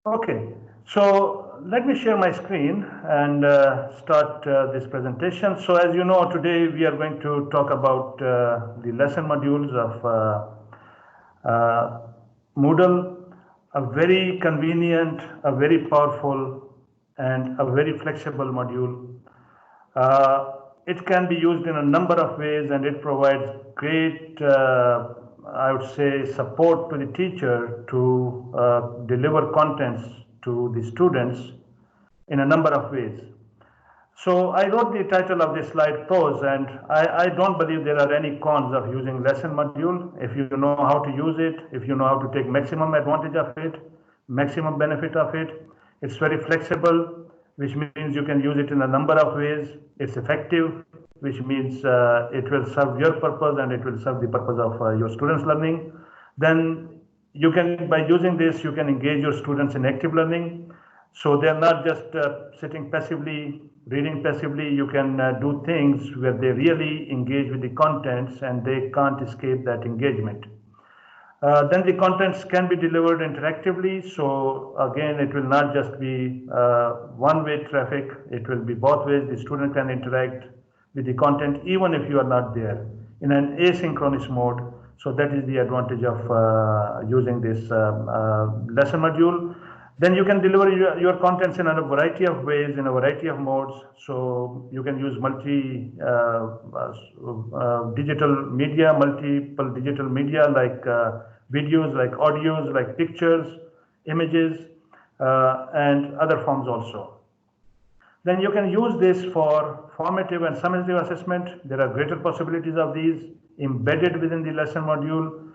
Okay, so let me share my screen and start this presentation. So as you know, today we are going to talk about the lesson modules of Moodle, a very convenient, a very powerful, and a very flexible module. It can be used in a number of ways, and it provides great, I would say, support to the teacher to deliver contents to the students in a number of ways. So I wrote the title of this slide pros, and I don't believe there are any cons of using lesson module. If you know how to use it, if you know how to take maximum advantage of it, maximum benefit of it, it's very flexible, which means you can use it in a number of ways. It's effective, which means it will serve your purpose and it will serve the purpose of your students' learning. Then you can, by using this, you can engage your students in active learning. So they're not just sitting passively, reading passively. You can do things where they really engage with the contents and they can't escape that engagement. Then the contents can be delivered interactively. So again, it will not just be one-way traffic. It will be both ways. The student can interact with the content even if you are not there in an asynchronous mode. So that is the advantage of using this lesson module. Then you can deliver your contents in a variety of ways, in a variety of modes. So you can use digital media, multiple digital media like videos, like audios, like pictures, images, and other forms also. Then you can use this for formative and summative assessment. There are greater possibilities of these embedded within the lesson module.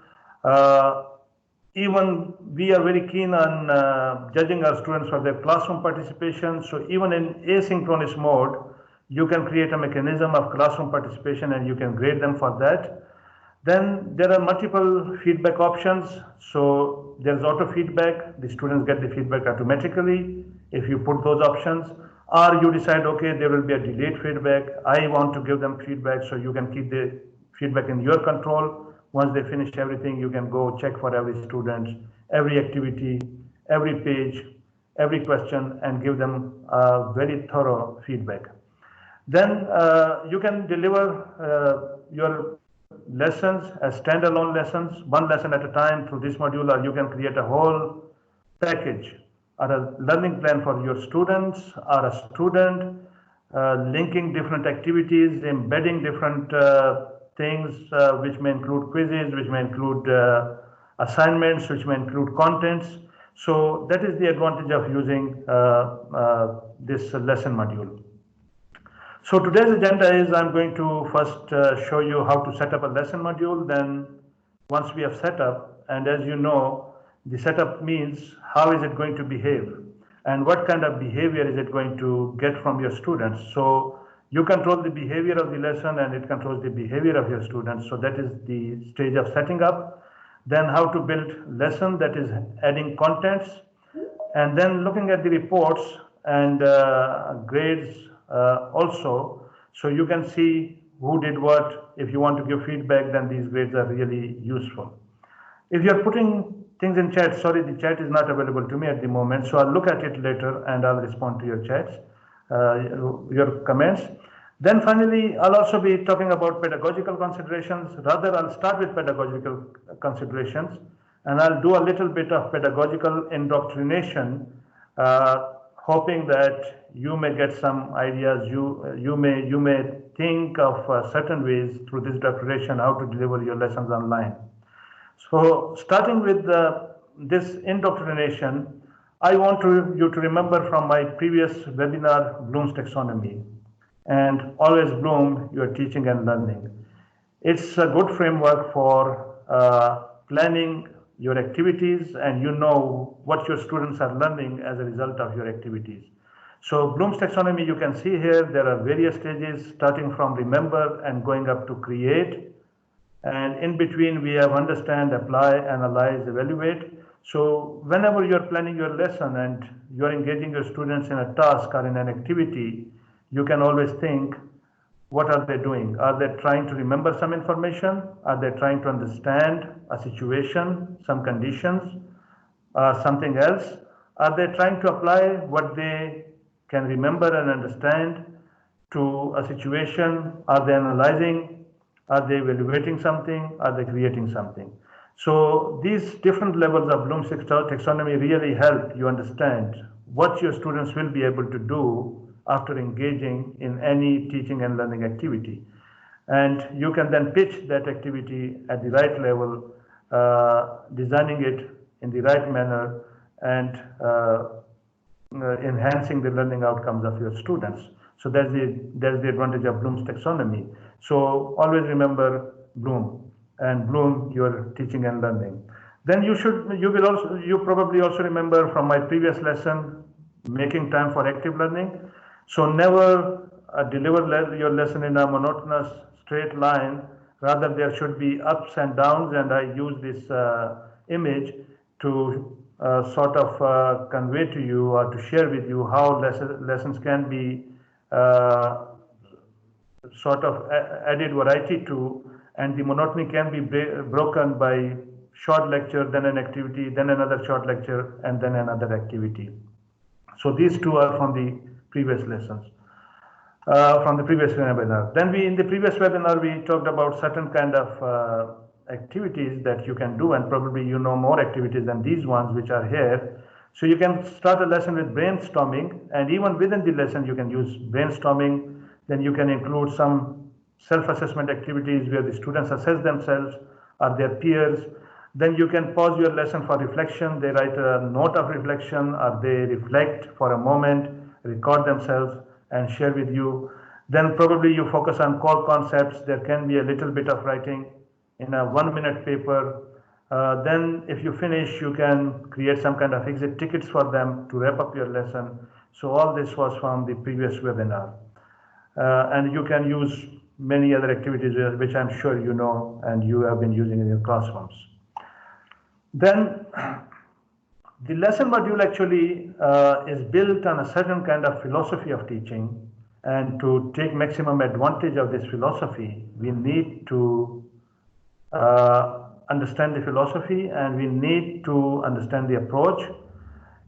Even we are very keen on judging our students for their classroom participation. So even in asynchronous mode, you can create a mechanism of classroom participation and you can grade them for that. Then there are multiple feedback options. So there's auto feedback. The students get the feedback automatically if you put those options. Or you decide, okay, there will be a delayed feedback. I want to give them feedback, so you can keep the feedback in your control. Once they finish everything, you can go check for every student, every activity, every page, every question, and give them very thorough feedback. Then you can deliver your lessons as standalone lessons, one lesson at a time through this module, or you can create a whole package or a learning plan for your students or a student, linking different activities, embedding different things, which may include quizzes, which may include assignments, which may include contents. So that is the advantage of using this lesson module. So today's agenda is I'm going to first show you how to set up a lesson module. Then once we have set up, and as you know, the setup means how is it going to behave and what kind of behavior is it going to get from your students. So you control the behavior of the lesson and it controls the behavior of your students. So that is the stage of setting up. Then how to build lesson, that is adding contents, and then looking at the reports and grades also, so you can see who did what. If you want to give feedback, then these grades are really useful. If you're putting things in chat, sorry, the chat is not available to me at the moment, so I'll look at it later and I'll respond to your chats, your comments. Then finally, I'll also be talking about pedagogical considerations. Rather, I'll start with pedagogical considerations and I'll do a little bit of pedagogical indoctrination, hoping that you may get some ideas. You may think of certain ways through this declaration how to deliver your lessons online. So starting with this indoctrination, I want you to remember from my previous webinar, Bloom's taxonomy, and always Bloom, your teaching and learning. It's a good framework for planning your activities, and you know what your students are learning as a result of your activities. So Bloom's taxonomy, you can see here, there are various stages starting from remember and going up to create. And in between, we have understand, apply, analyze, evaluate. So whenever you're planning your lesson and you're engaging your students in a task or in an activity, you can always think, what are they doing? Are they trying to remember some information? Are they trying to understand a situation, some conditions, something else? Are they trying to apply what they can remember and understand to a situation? Are they analyzing? Are they evaluating something? Are they creating something? So these different levels of Bloom's taxonomy really help you understand what your students will be able to do after engaging in any teaching and learning activity. And you can then pitch that activity at the right level, designing it in the right manner, and enhancing the learning outcomes of your students. So that's the advantage of Bloom's taxonomy. So always remember Bloom, and Bloom your teaching and learning. Then you probably also remember from my previous lesson, making time for active learning. So never deliver your lesson in a monotonous straight line. Rather, there should be ups and downs, and I use this image to sort of convey to you or to share with you how lessons can be sort of added variety to, and the monotony can be broken by short lecture, then an activity, then another short lecture, and then another activity. So these two are from the previous lessons, from the previous webinar. Then in the previous webinar, we talked about certain kind of activities that you can do, and probably you know more activities than these ones which are here. So you can start a lesson with brainstorming, and even within the lesson you can use brainstorming. Then you can include some self-assessment activities where the students assess themselves or their peers. Then you can pause your lesson for reflection. They write a note of reflection, or they reflect for a moment, record themselves and share with you. Then probably you focus on core concepts. There can be a little bit of writing in a 1-minute paper. Then if you finish, you can create some kind of exit tickets for them to wrap up your lesson. So all this was from the previous webinar. And you can use many other activities which I'm sure you know and you have been using in your classrooms. Then the lesson module actually is built on a certain kind of philosophy of teaching, and to take maximum advantage of this philosophy, we need to understand the philosophy, and we need to understand the approach.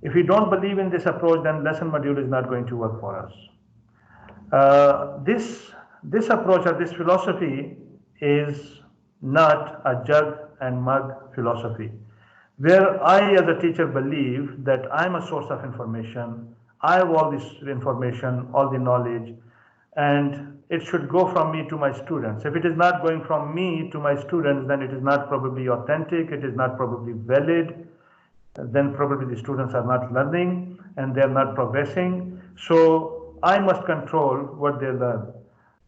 If we don't believe in this approach, then lesson module is not going to work for us. This approach or this philosophy is not a jug and mug philosophy, where I as a teacher believe that I'm a source of information, I have all this information, all the knowledge, and it should go from me to my students. If it is not going from me to my students, then it is not probably authentic, it is not probably valid, then probably the students are not learning and they are not progressing. So I must control what they learn.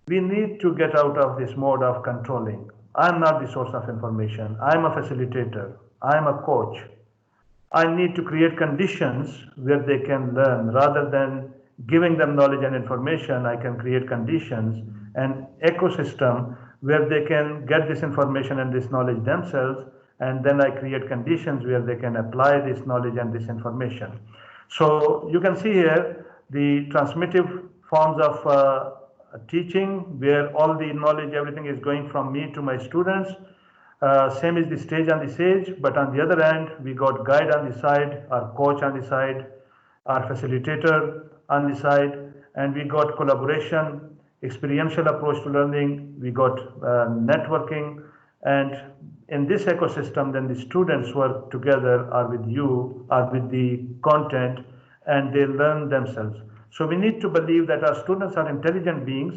We need to get out of this mode of controlling. I'm not the source of information. I'm a facilitator. I'm a coach. I need to create conditions where they can learn. Rather than giving them knowledge and information, I can create conditions and ecosystem where they can get this information and this knowledge themselves, and then I create conditions where they can apply this knowledge and this information. So you can see here the transmittive forms of teaching, where all the knowledge, everything is going from me to my students. Same is the stage on the stage, but on the other hand, we got guide on the side, our coach on the side, our facilitator on the side, and we got collaboration, experiential approach to learning, we got networking, and in this ecosystem, then the students work together or with you or with the content, and they learn themselves. So we need to believe that our students are intelligent beings.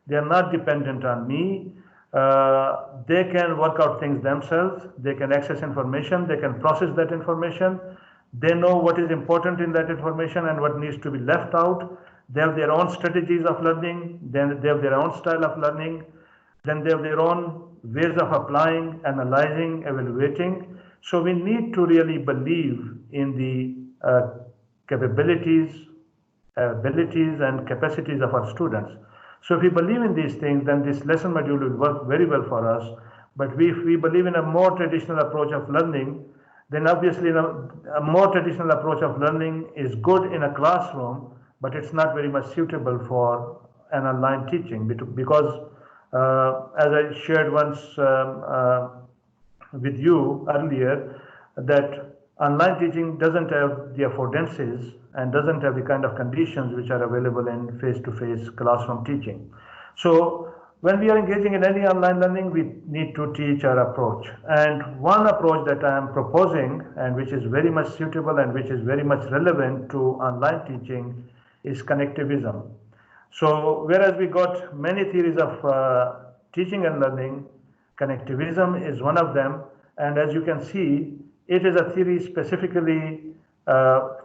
They are not dependent on me. They can work out things themselves. They can access information. They can process that information. They know what is important in that information and what needs to be left out. They have their own strategies of learning. Then they have their own style of learning. Then they have their own ways of applying, analyzing, evaluating. So we need to really believe in the capabilities, abilities and capacities of our students. So if we believe in these things, then this lesson module will work very well for us. But if we believe in a more traditional approach of learning, then obviously a more traditional approach of learning is good in a classroom, but it's not very much suitable for an online teaching, because as I shared once with you earlier, that Online teaching doesn't have the affordances and doesn't have the kind of conditions which are available in face-to-face classroom teaching. So when we are engaging in any online learning, we need to teach our approach. And one approach that I am proposing, and which is very much suitable and which is very much relevant to online teaching, is connectivism. So whereas we got many theories of teaching and learning, connectivism is one of them. And as you can see, it is a theory specifically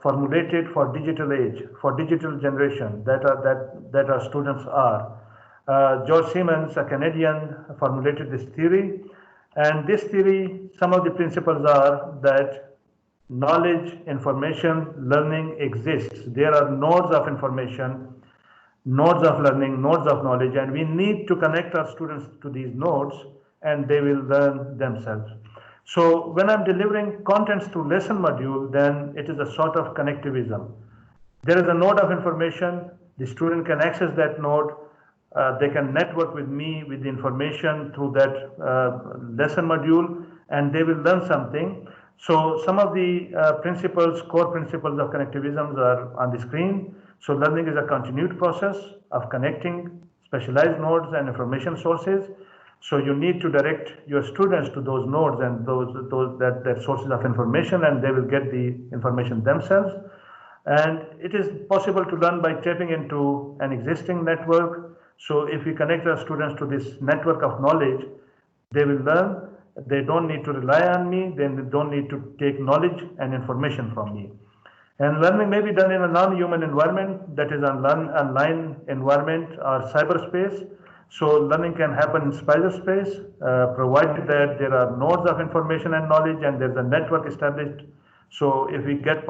formulated for digital age, for digital generation that our students are. George Siemens, a Canadian, formulated this theory. And this theory, some of the principles are that knowledge, information, learning exists. There are nodes of information, nodes of learning, nodes of knowledge, and we need to connect our students to these nodes and they will learn themselves. So when I'm delivering contents through lesson module, then it is a sort of connectivism. There is a node of information, the student can access that node, they can network with me with the information through that lesson module, and they will learn something. So some of the principles, core principles of connectivism are on the screen. So learning is a continued process of connecting specialized nodes and information sources. So you need to direct your students to those nodes and that sources of information, and they will get the information themselves. And it is possible to learn by tapping into an existing network. So if we connect our students to this network of knowledge, they will learn. They don't need to rely on me. They don't need to take knowledge and information from me. And learning may be done in a non-human environment, that is an online environment or cyberspace. So learning can happen in cyberspace, provided that there are nodes of information and knowledge and there's a network established. So if we get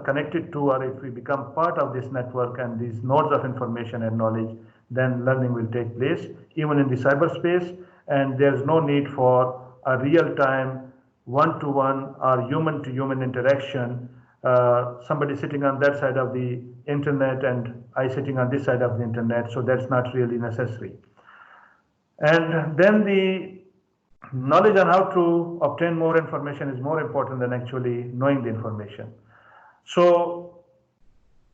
connected to, or if we become part of this network and these nodes of information and knowledge, then learning will take place even in the cyberspace, and there's no need for a real-time one-to-one or human-to-human interaction. Somebody sitting on that side of the internet and I sitting on this side of the internet, so that's not really necessary. And then the knowledge on how to obtain more information is more important than actually knowing the information. So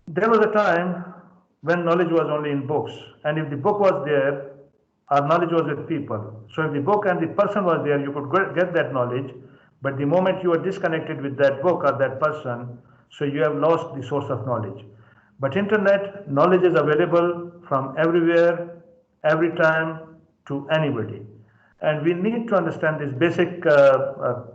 there was a time when knowledge was only in books, and if the book was there, our knowledge was with people. So if the book and the person was there, you could get that knowledge, but the moment you are disconnected with that book or that person, so you have lost the source of knowledge. But internet, knowledge is available from everywhere, every time, to anybody. And we need to understand this basic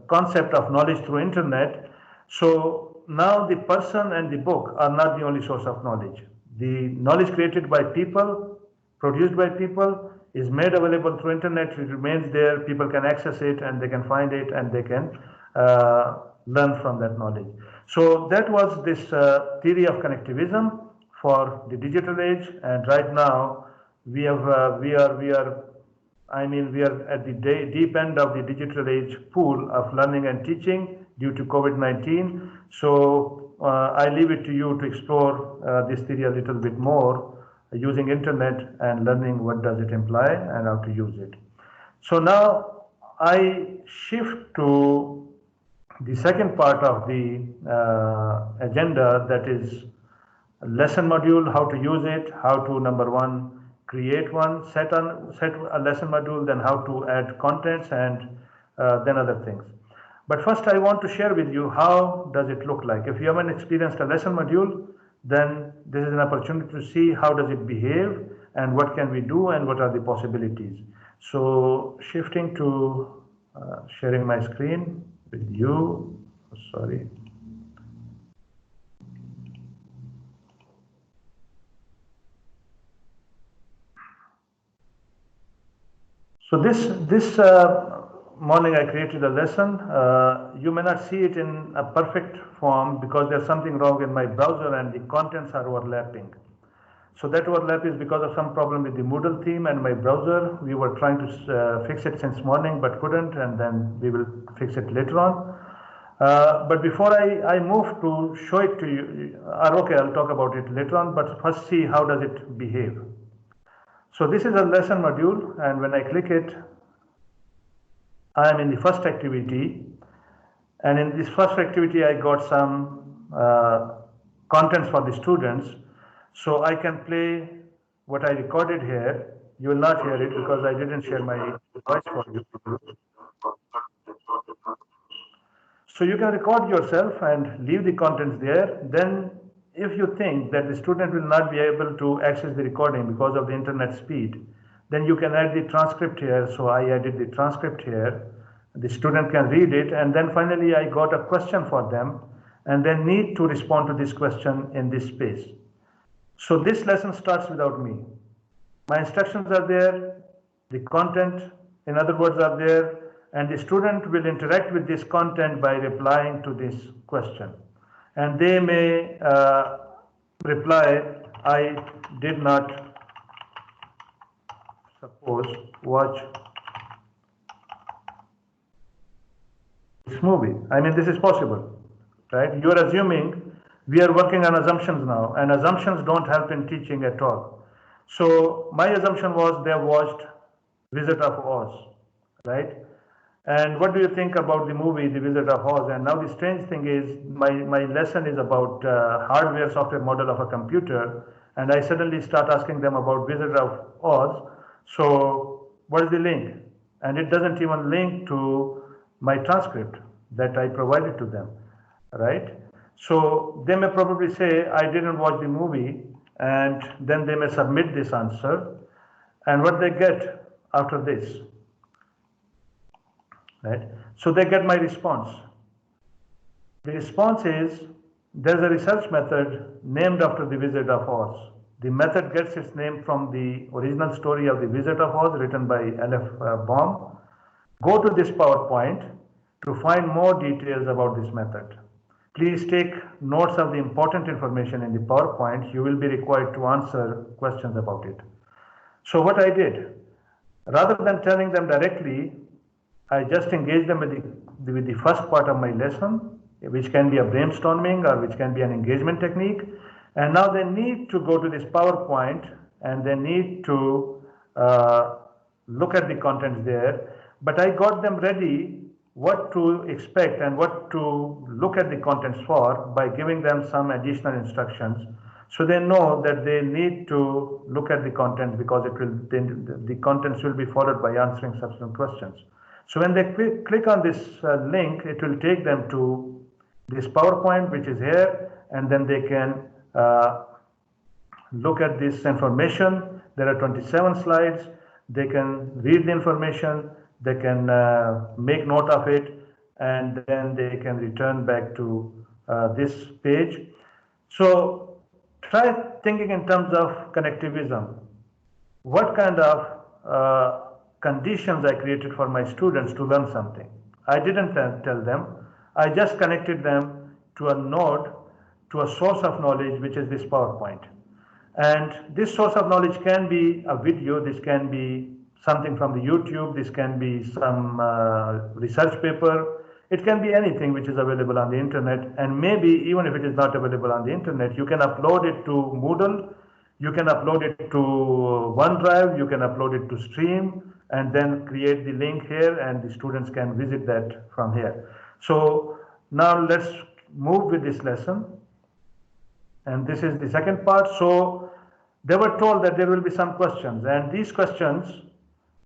concept of knowledge through internet. So now the person and the book are not the only source of knowledge. The knowledge created by people, produced by people, is made available through internet. It remains there, people can access it and they can find it and they can learn from that knowledge. So that was this theory of connectivism for the digital age, and right now we are at the deep end of the digital age pool of learning and teaching due to COVID-19. So I leave it to you to explore this theory a little bit more using internet and learning what does it imply and how to use it. So now I shift to the second part of the agenda, that is lesson module, how to use it, how to, number one, create one, set a lesson module, then how to add contents, and then other things. But first I want to share with you how does it look like. If you haven't experienced a lesson module, then this is an opportunity to see how does it behave and what can we do and what are the possibilities. So shifting to sharing my screen with you, sorry. So this morning I created a lesson. You may not see it in a perfect form because there's something wrong in my browser and the contents are overlapping. So that overlap is because of some problem with the Moodle theme and my browser. We were trying to fix it since morning but couldn't, and then we will fix it later on. But before I move to show it to you, okay, I'll talk about it later on, but first see how does it behave. So this is a lesson module, and when I click it, I am in the first activity, And in this first activity, I got some contents for the students. So I can play what I recorded here. You will not hear it because I didn't share my voice for you. So you can record yourself and leave the contents there. Then if you think that the student will not be able to access the recording because of the internet speed, then you can add the transcript here. So I added the transcript here. The student can read it, and then finally I got a question for them, and they need to respond to this question in this space. So this lesson starts without me. My instructions are there, the content, in other words, are there, and the student will interact with this content by replying to this question. And they may reply, I did not, suppose, watch this movie. I mean, this is possible, right? You are assuming, we are working on assumptions now, and assumptions don't help in teaching at all. So my assumption was they watched Wizard of Oz, right? And what do you think about the movie The Wizard of Oz? And now the strange thing is my lesson is about hardware software model of a computer, and I suddenly start asking them about Wizard of Oz. So what is the link? And it doesn't even link to my transcript that I provided to them, right? So they may probably say, I didn't watch the movie, and then they may submit this answer. And what they get after this, right? So they get my response. The response is, there's a research method named after the Wizard of Oz. The method gets its name from the original story of the Wizard of Oz written by L.F. Baum. Go to this PowerPoint to find more details about this method. Please take notes of the important information in the PowerPoint. You will be required to answer questions about it. So what I did, rather than telling them directly, I just engaged them with the first part of my lesson, which can be a brainstorming or which can be an engagement technique. And now they need to go to this PowerPoint and they need to look at the contents there. But I got them ready what to expect and what to look at the contents for by giving them some additional instructions. So they know that they need to look at the content because the contents will be followed by answering subsequent questions. So when they click on this link, it will take them to this PowerPoint, which is here, and then they can look at this information. There are 27 slides. They can read the information. They can make note of it, and then they can return back to this page. So try thinking in terms of connectivism. What kind of conditions I created for my students to learn something? I didn't tell them. I just connected them to a node, to a source of knowledge, which is this PowerPoint. And this source of knowledge can be a video, this can be something from the YouTube, this can be some research paper, it can be anything which is available on the internet. And maybe even if it is not available on the internet, you can upload it to Moodle, you can upload it to OneDrive, you can upload it to Stream, and then create the link here, and the students can visit that from here. So now let's move with this lesson. And this is the second part. So they were told that there will be some questions, and these questions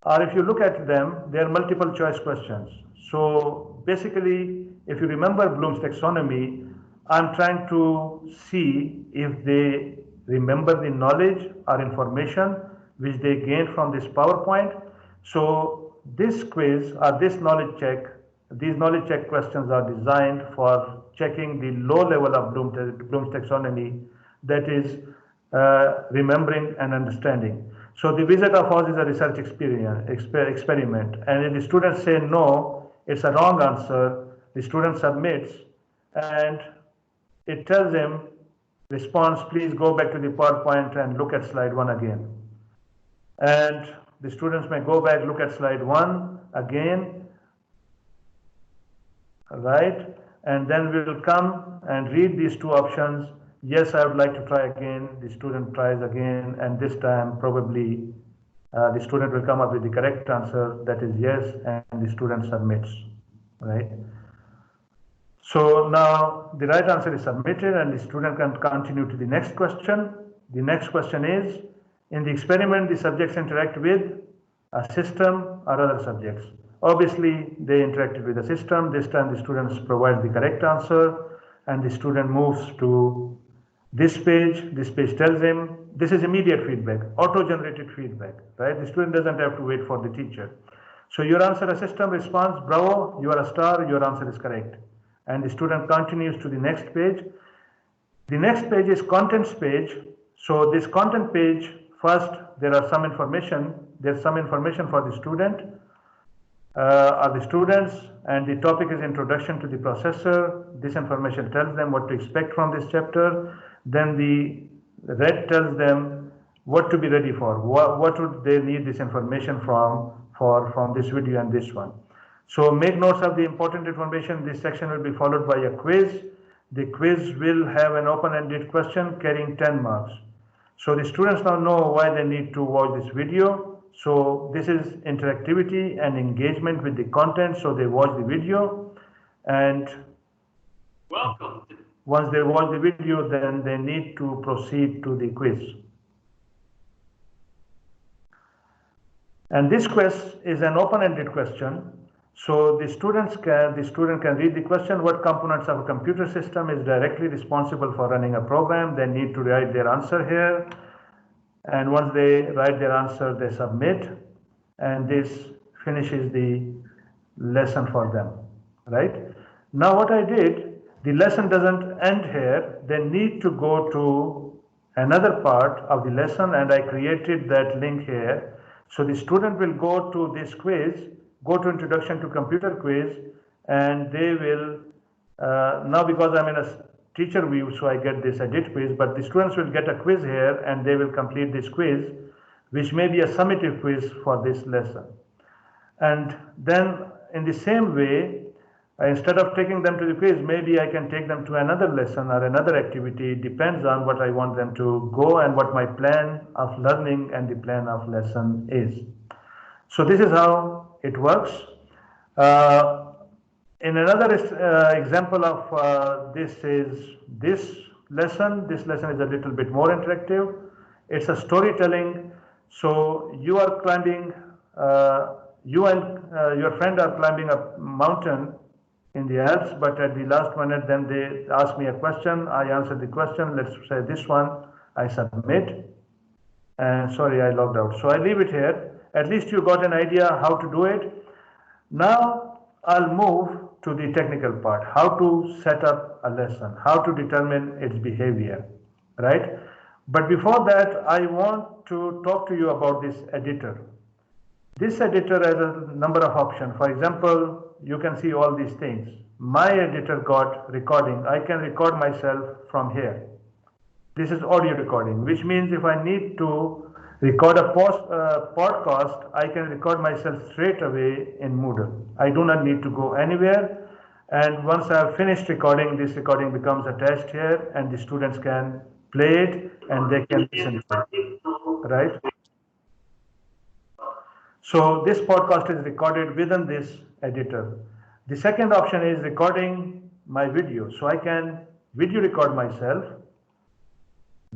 are, if you look at them, they are multiple choice questions. So basically, if you remember Bloom's taxonomy, I'm trying to see if they remember the knowledge or information which they gained from this PowerPoint. So this quiz or this knowledge check, these knowledge check questions are designed for checking the low level of Bloom's taxonomy, that is remembering and understanding. So the Wizard of Oz is a research experiment, and if the students say no, it's a wrong answer, the student submits, and it tells him, response, please go back to the PowerPoint and look at slide 1 again. And the students may go back, look at slide 1 again, right? And then we will come and read these two options. Yes, I would like to try again. The student tries again, and this time probably the student will come up with the correct answer, that is yes, and the student submits, right? So now the right answer is submitted and the student can continue to the next question. The next question is, in the experiment, the subjects interact with a system or other subjects. Obviously, they interacted with the system. This time the students provide the correct answer and the student moves to this page. This page tells him, this is immediate feedback, auto-generated feedback, right? The student doesn't have to wait for the teacher. So your answer, a system response, bravo, you are a star, your answer is correct. And the student continues to the next page. The next page is contents page. So this content page, first there are some information. There's some information for the student or the students, and the topic is introduction to the processor. This information tells them what to expect from this chapter. Then the red tells them what to be ready for. What would they need this information from this video and this one. So make notes of the important information. This section will be followed by a quiz. The quiz will have an open-ended question carrying 10 marks. So the students now know why they need to watch this video. So this is interactivity and engagement with the content. So they watch the video, and once they watch the video, then they need to proceed to the quiz. And this quiz is an open-ended question. So the student can read the question, what components of a computer system is directly responsible for running a program. They need to write their answer here. And once they write their answer, they submit. And this finishes the lesson for them, right? Now what I did, the lesson doesn't end here. They need to go to another part of the lesson, and I created that link here. So the student will go to this quiz, go to Introduction to Computer quiz, and they will, now because I'm in a teacher view, so I get this edit quiz, but the students will get a quiz here and they will complete this quiz, which may be a summative quiz for this lesson. And then in the same way, instead of taking them to the quiz, maybe I can take them to another lesson or another activity. It depends on what I want them to go and what my plan of learning and the plan of lesson is. So this is how it works. In another example of this is this lesson. This lesson is a little bit more interactive. It's a storytelling. So you are climbing, you and your friend are climbing a mountain in the Alps, but at the last minute then they ask me a question. I answer the question. Let's say this one. I submit. And sorry, I logged out. So I leave it here. At least you got an idea how to do it. Now I'll move to the technical part, how to set up a lesson, how to determine its behavior, right? But before that, I want to talk to you about this editor. This editor has a number of options. For example, you can see all these things. My editor got recording. I can record myself from here. This is audio recording, which means if I need to record a podcast, I can record myself straight away in Moodle. I do not need to go anywhere. And once I have finished recording, this recording becomes attached here and the students can play it and they can listen to it, right? So this podcast is recorded within this editor. The second option is recording my video. So I can video record myself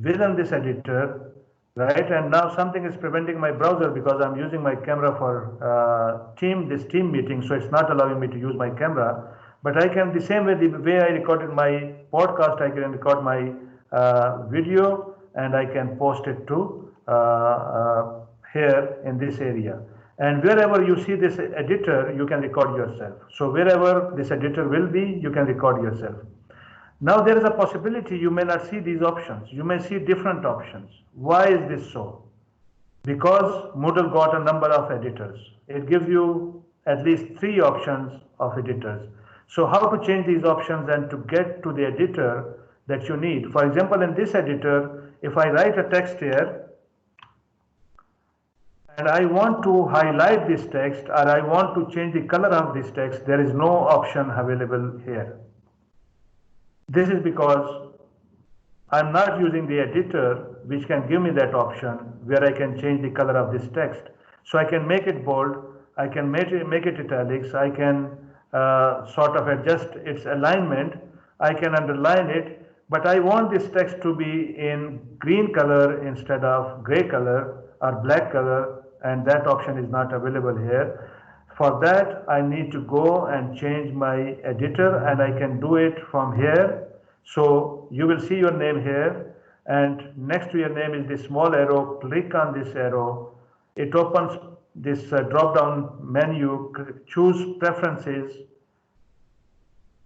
within this editor, right? And now something is preventing my browser because I'm using my camera for this team meeting, so it's not allowing me to use my camera. But I can, the same way, the way I recorded my podcast, I can record my video and I can post it to here in this area. And wherever you see this editor, you can record yourself. So wherever this editor will be, you can record yourself. Now there is a possibility you may not see these options. You may see different options. Why is this so? Because Moodle got a number of editors. It gives you at least 3 options of editors. So how to change these options and to get to the editor that you need? For example, in this editor, if I write a text here, and I want to highlight this text or I want to change the color of this text, there is no option available here. This is because I'm not using the editor which can give me that option where I can change the color of this text. So I can make it bold, I can make it italics, I can sort of adjust its alignment, I can underline it, but I want this text to be in green color instead of gray color or black color, and that option is not available here. For that, I need to go and change my editor, and I can do it from here. So you will see your name here, and next to your name is this small arrow. Click on this arrow. It opens this drop down menu. Choose preferences,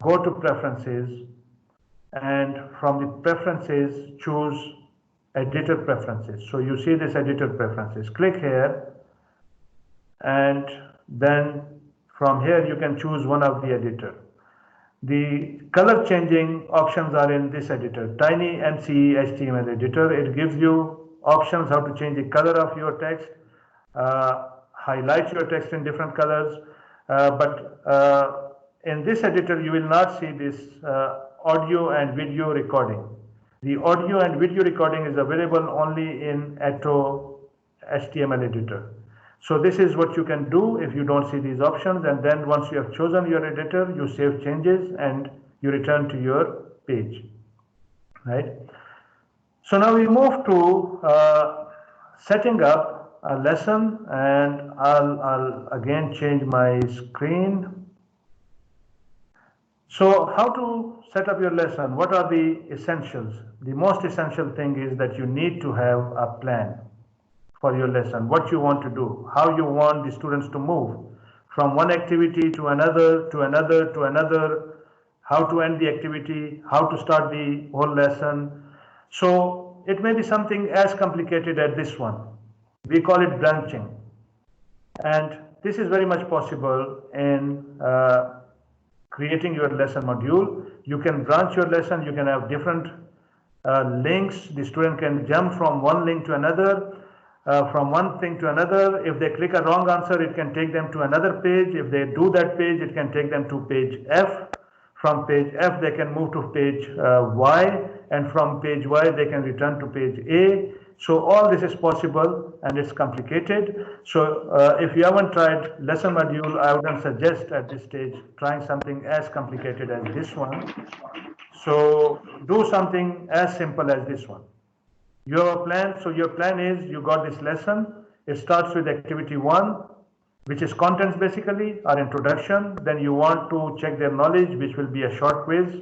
go to preferences, and from the preferences choose editor preferences. So you see this editor preferences. Click here, and then from here you can choose one of the editor. The color changing options are in this editor, Tiny MCE HTML editor. It gives you options how to change the color of your text, highlight your text in different colors, but in this editor you will not see this audio and video recording. The audio and video recording is available only in Atto HTML editor. So this is what you can do if you don't see these options, and then once you have chosen your editor, you save changes and you return to your page, right? So now we move to setting up a lesson, and I'll again change my screen. So how to set up your lesson? What are the essentials? The most essential thing is that you need to have a plan for your lesson, what you want to do, how you want the students to move from one activity to another, to another, to another, how to end the activity, how to start the whole lesson. So it may be something as complicated as this one. We call it branching. And this is very much possible in creating your lesson module. You can branch your lesson, you can have different links. The student can jump from one link to another, from one thing to another. If they click a wrong answer, it can take them to another page. If they do that page, it can take them to page F. From page F, they can move to page Y, and from page Y, they can return to page A. So all this is possible, and it's complicated. So if you haven't tried lesson module, I wouldn't suggest at this stage trying something as complicated as this one. So do something as simple as this one. Your plan, so your plan is you got this lesson. It starts with activity 1, which is contents basically, or introduction. Then you want to check their knowledge, which will be a short quiz.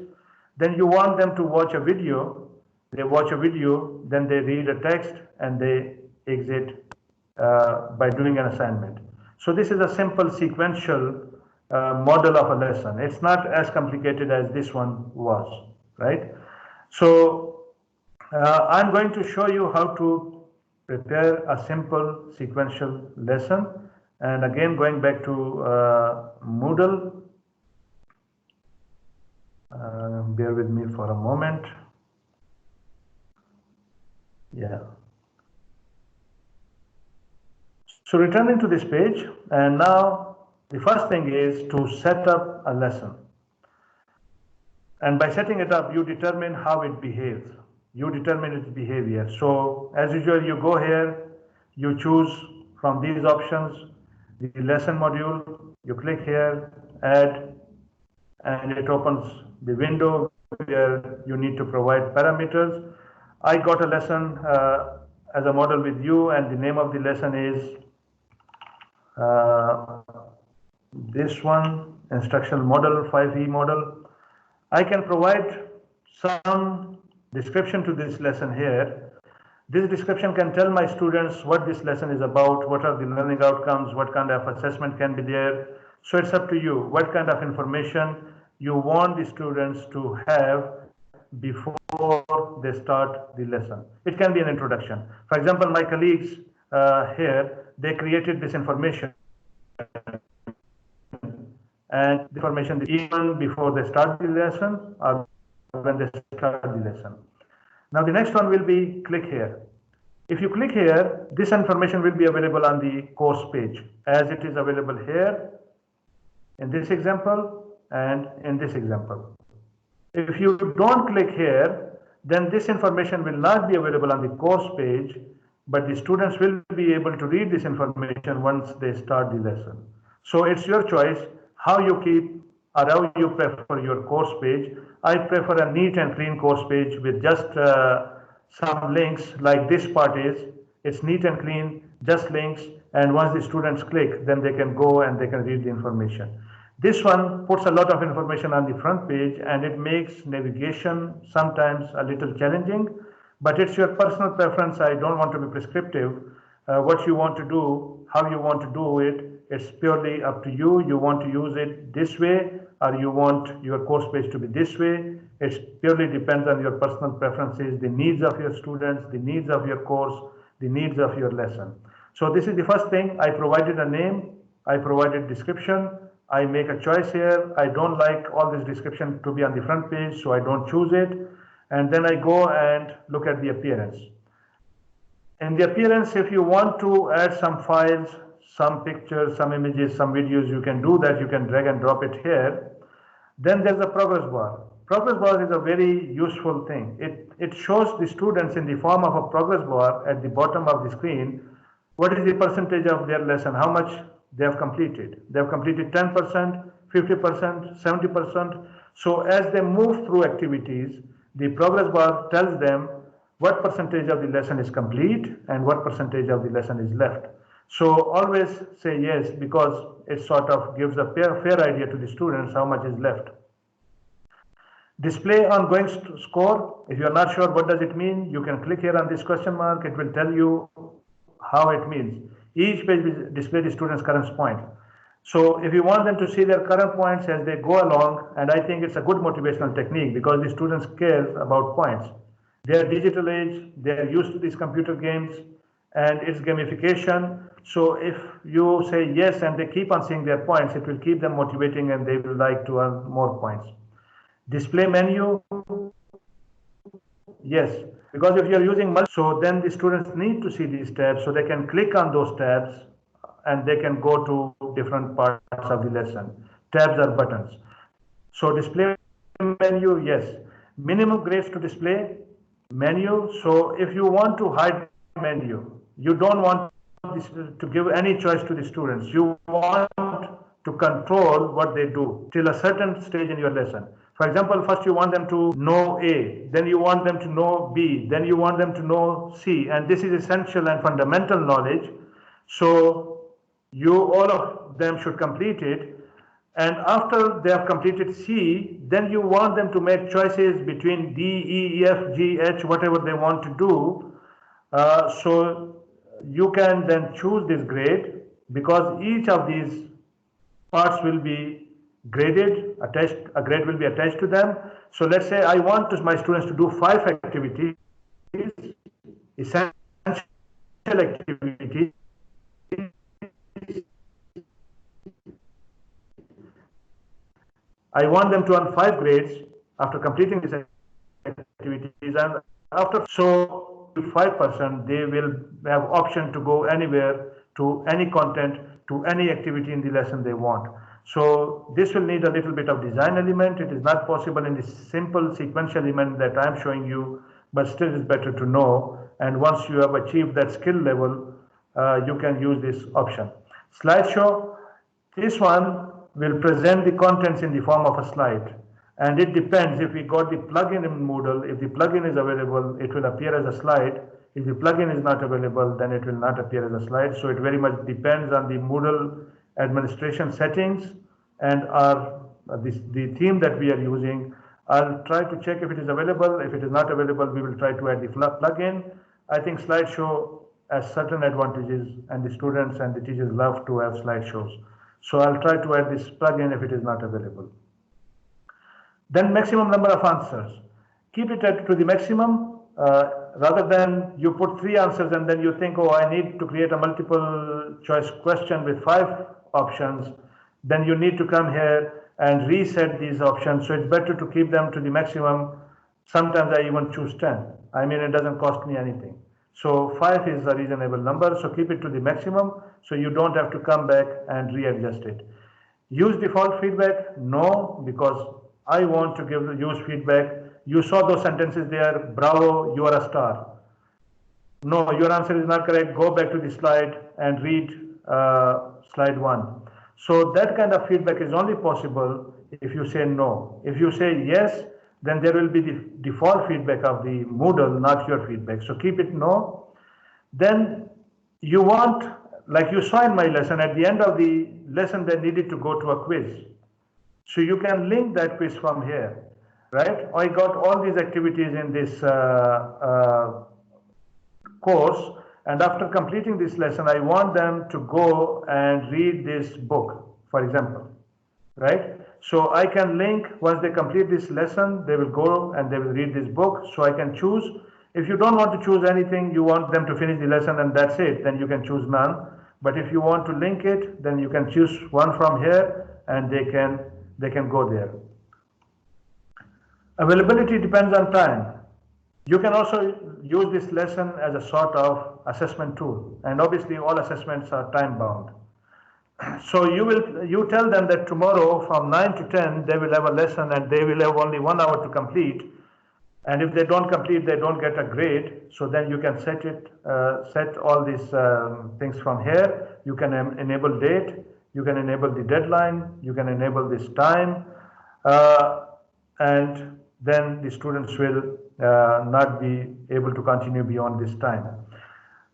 Then you want them to watch a video. They watch a video, then they read a text, and they exit by doing an assignment. So this is a simple sequential model of a lesson. It's not as complicated as this one was, right? So I'm going to show you how to prepare a simple sequential lesson. And again, going back to Moodle, bear with me for a moment. Yeah. So returning to this page, and now the first thing is to set up a lesson. And by setting it up, you determine how it behaves. You determine its behavior. So as usual, you go here, you choose from these options the lesson module, you click here, add, and it opens the window where you need to provide parameters. I got a lesson as a model with you, and the name of the lesson is this one, instructional model, 5E model. I can provide some description to this lesson here. This description can tell my students what this lesson is about, what are the learning outcomes, what kind of assessment can be there. So it's up to you what kind of information you want the students to have before they start the lesson. It can be an introduction. For example, my colleagues here, they created this information, and the information even before they start the lesson or when they start the lesson. Now the next one will be click here. If you click here, this information will be available on the course page as it is available here in this example and in this example. If you don't click here, then this information will not be available on the course page, but the students will be able to read this information once they start the lesson. So it's your choice how you keep or how you prefer your course page. I prefer a neat and clean course page with just some links like this part is. It's neat and clean, just links, and once the students click, then they can go and they can read the information. This one puts a lot of information on the front page and it makes navigation sometimes a little challenging, but it's your personal preference. I don't want to be prescriptive. What you want to do, how you want to do it, it's purely up to you. You want to use it this way or you want your course page to be this way. It purely depends on your personal preferences, the needs of your students, the needs of your course, the needs of your lesson. So this is the first thing. I provided a name, I provided description, I make a choice here. I don't like all this description to be on the front page, so I don't choose it. And then I go and look at the appearance. In the appearance, if you want to add some files, some pictures, some images, some videos, you can do that. You can drag and drop it here. Then there's a progress bar. Progress bar is a very useful thing. It shows the students in the form of a progress bar at the bottom of the screen. What is the percentage of their lesson? How much they have completed? They have completed 10%, 50%, 70%. So as they move through activities, the progress bar tells them what percentage of the lesson is complete and what percentage of the lesson is left. So always say yes, because it sort of gives a fair idea to the students how much is left. Display ongoing score. If you are not sure what does it mean, you can click here on this question mark. It will tell you how it means. Each page will display the student's current point. So if you want them to see their current points as they go along, and I think it's a good motivational technique because the students care about points. They are digital age, they are used to these computer games and it's gamification. So if you say yes and they keep on seeing their points, it will keep them motivating and they will like to earn more points. Display menu, yes, because if you're using so then the students need to see these tabs so they can click on those tabs and they can go to different parts of the lesson. Tabs are buttons. So display menu, yes. Minimum grades to display menu. So if you want to hide menu, you don't want this to give any choice to the students. You want to control what they do till a certain stage in your lesson. For example, first you want them to know A, then you want them to know B, then you want them to know C, and this is essential and fundamental knowledge. So all of them should complete it, and after they have completed C, then you want them to make choices between D, E, F, G, H, whatever they want to do. So you can then choose this grade because each of these parts will be graded, a grade will be attached to them. So let's say I want my students to do 5 activities, essential activities. I want them to earn 5 grades after completing these activities, and after 5% they will have option to go anywhere, to any content, to any activity in the lesson they want. So this will need a little bit of design element. It is not possible in the simple sequential element that I am showing you, but still it's better to know. And once you have achieved that skill level, you can use this option. Slideshow, this one will present the contents in the form of a slide. And it depends if we got the plugin in Moodle. If the plugin is available, it will appear as a slide. If the plugin is not available, then it will not appear as a slide. So it very much depends on the Moodle administration settings and the theme that we are using. I'll try to check if it is available. If it is not available, we will try to add the plugin. I think slideshow has certain advantages, and the students and the teachers love to have slideshows. So I'll try to add this plugin if it is not available. Then maximum number of answers. Keep it to the maximum rather than you put 3 answers and then you think, oh, I need to create a multiple choice question with 5 options. Then you need to come here and reset these options. So it's better to keep them to the maximum. Sometimes I even choose 10. I mean, it doesn't cost me anything. So 5 is a reasonable number. So keep it to the maximum so you don't have to come back and readjust it. Use default feedback? No, because I want to use feedback. You saw those sentences there. Bravo, you are a star. No, your answer is not correct. Go back to the slide and read slide 1. So that kind of feedback is only possible if you say no. If you say yes, then there will be the default feedback of the Moodle, not your feedback. So keep it no. Then you want, like you saw in my lesson, at the end of the lesson, they needed to go to a quiz. So you can link that quiz from here, right? I got all these activities in this course, and after completing this lesson, I want them to go and read this book, for example, right? So I can link, once they complete this lesson, they will go and they will read this book. So I can choose. If you don't want to choose anything, you want them to finish the lesson and that's it, then you can choose none. But if you want to link it, then you can choose one from here and they can go there. Availability depends on time. You can also use this lesson as a sort of assessment tool, and obviously all assessments are time bound. So you tell them that tomorrow from 9 to 10 they will have a lesson and they will have only 1 hour to complete, and if they don't complete they don't get a grade. So then you can set all these things from here. You can enable date, you can enable the deadline, you can enable this time, and then the students will not be able to continue beyond this time.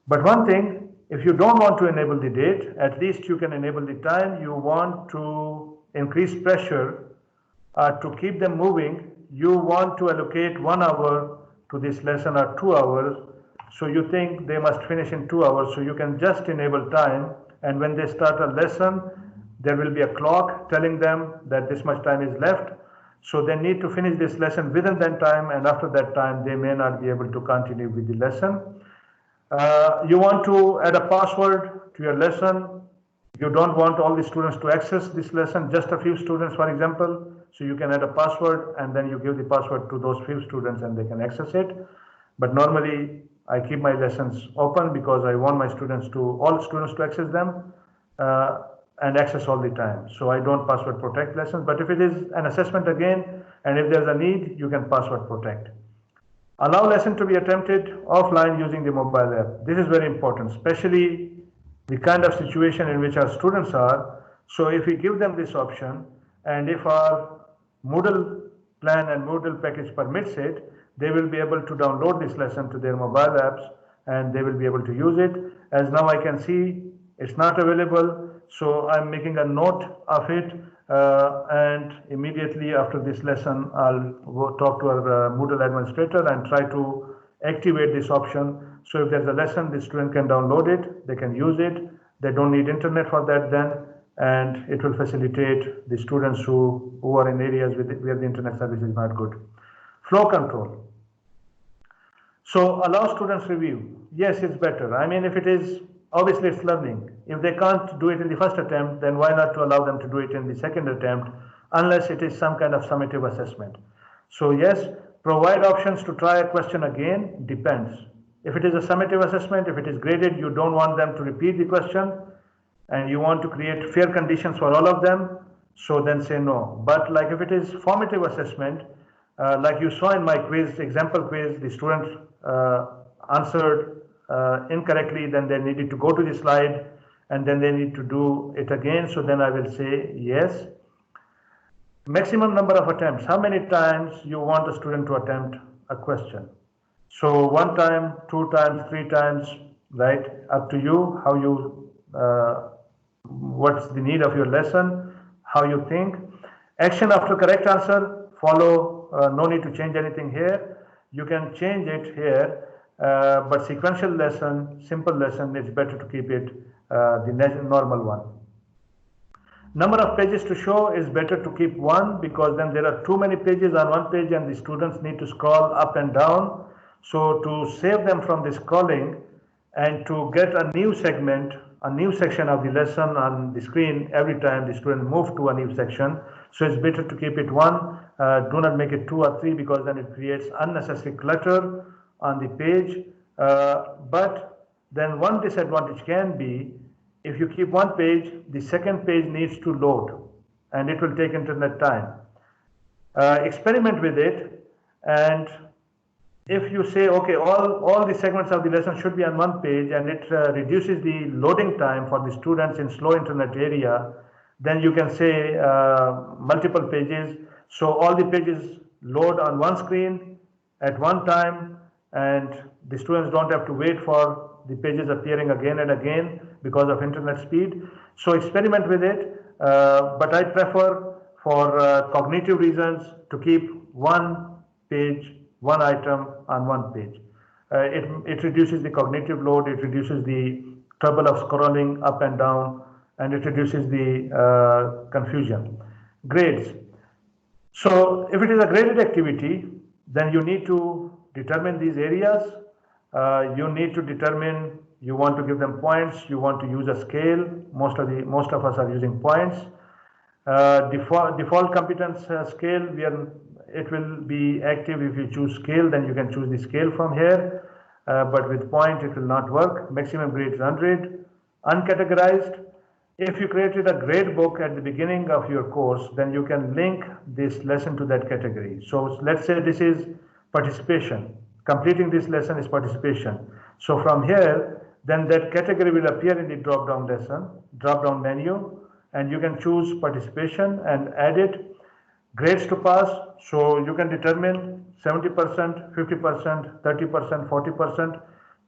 But one thing, if you don't want to enable the date, at least you can enable the time. You want to increase pressure to keep them moving. You want to allocate 1 hour to this lesson or 2 hours. So you think they must finish in 2 hours. So you can just enable time. And when they start a lesson, there will be a clock telling them that this much time is left. So they need to finish this lesson within that time, and after that time, they may not be able to continue with the lesson. You want to add a password to your lesson. You don't want all the students to access this lesson, just a few students, for example. So you can add a password and then you give the password to those few students and they can access it. But normally I keep my lessons open because I want my students all students to access them. And access all the time. So I don't password protect lessons, but if it is an assessment again, and if there's a need, you can password protect. Allow lesson to be attempted offline using the mobile app. This is very important, especially the kind of situation in which our students are. So if we give them this option, and if our Moodle plan and Moodle package permits it, they will be able to download this lesson to their mobile apps and they will be able to use it. As now I can see, it's not available. So I'm making a note of it, and immediately after this lesson, I'll talk to our Moodle administrator and try to activate this option. So if there's a lesson, the student can download it, they can use it. They don't need internet for that then, and it will facilitate the students who are in areas where the internet service is not good. Flow control. So allow students review. Yes, it's better. I mean, if it is, obviously it's learning. If they can't do it in the first attempt, then why not to allow them to do it in the second attempt, unless it is some kind of summative assessment. So yes, provide options to try a question again, depends. If it is a summative assessment, if it is graded, you don't want them to repeat the question and you want to create fair conditions for all of them, so then say no. But like if it is formative assessment, like you saw in my quiz, example quiz, the student answered incorrectly, then they needed to go to the slide and then they need to do it again. So then I will say yes. Maximum number of attempts. How many times you want a student to attempt a question? So 1 time, 2 times, 3 times, right? Up to you, how you, what's the need of your lesson, how you think. Action after correct answer, follow, no need to change anything here. You can change it here. But sequential lesson, simple lesson, it's better to keep it the normal one. Number of pages to show is better to keep 1, because then there are too many pages on one page and the students need to scroll up and down. So to save them from the scrolling and to get a new segment, a new section of the lesson on the screen every time the student moves to a new section. So it's better to keep it 1. Do not make it 2 or 3, because then it creates unnecessary clutter on the page. But then one disadvantage can be, if you keep 1 page, the second page needs to load and it will take internet time. Experiment with it, and if you say, okay, all the segments of the lesson should be on 1 page and it reduces the loading time for the students in slow internet area, then you can say multiple pages. So all the pages load on one screen at one time, and the students don't have to wait for the pages appearing again and again because of internet speed. So experiment with it, but I prefer for cognitive reasons to keep one page, one item on one page. It reduces the cognitive load, it reduces the trouble of scrolling up and down, and it reduces the confusion. Grades. So if it is a graded activity, then you need to determine these areas. You need to determine, you want to give them points, you want to use a scale. Most of us are using points. Default competence scale, it will be active. If you choose scale, then you can choose the scale from here. But with point, it will not work. Maximum grade is 100. Uncategorized. If you created a grade book at the beginning of your course, then you can link this lesson to that category. So let's say this is participation. Completing this lesson is participation. So from here, then that category will appear in the drop-down menu, and you can choose participation and add it. Grades to pass, so you can determine 70%, 50%, 30%, 40%.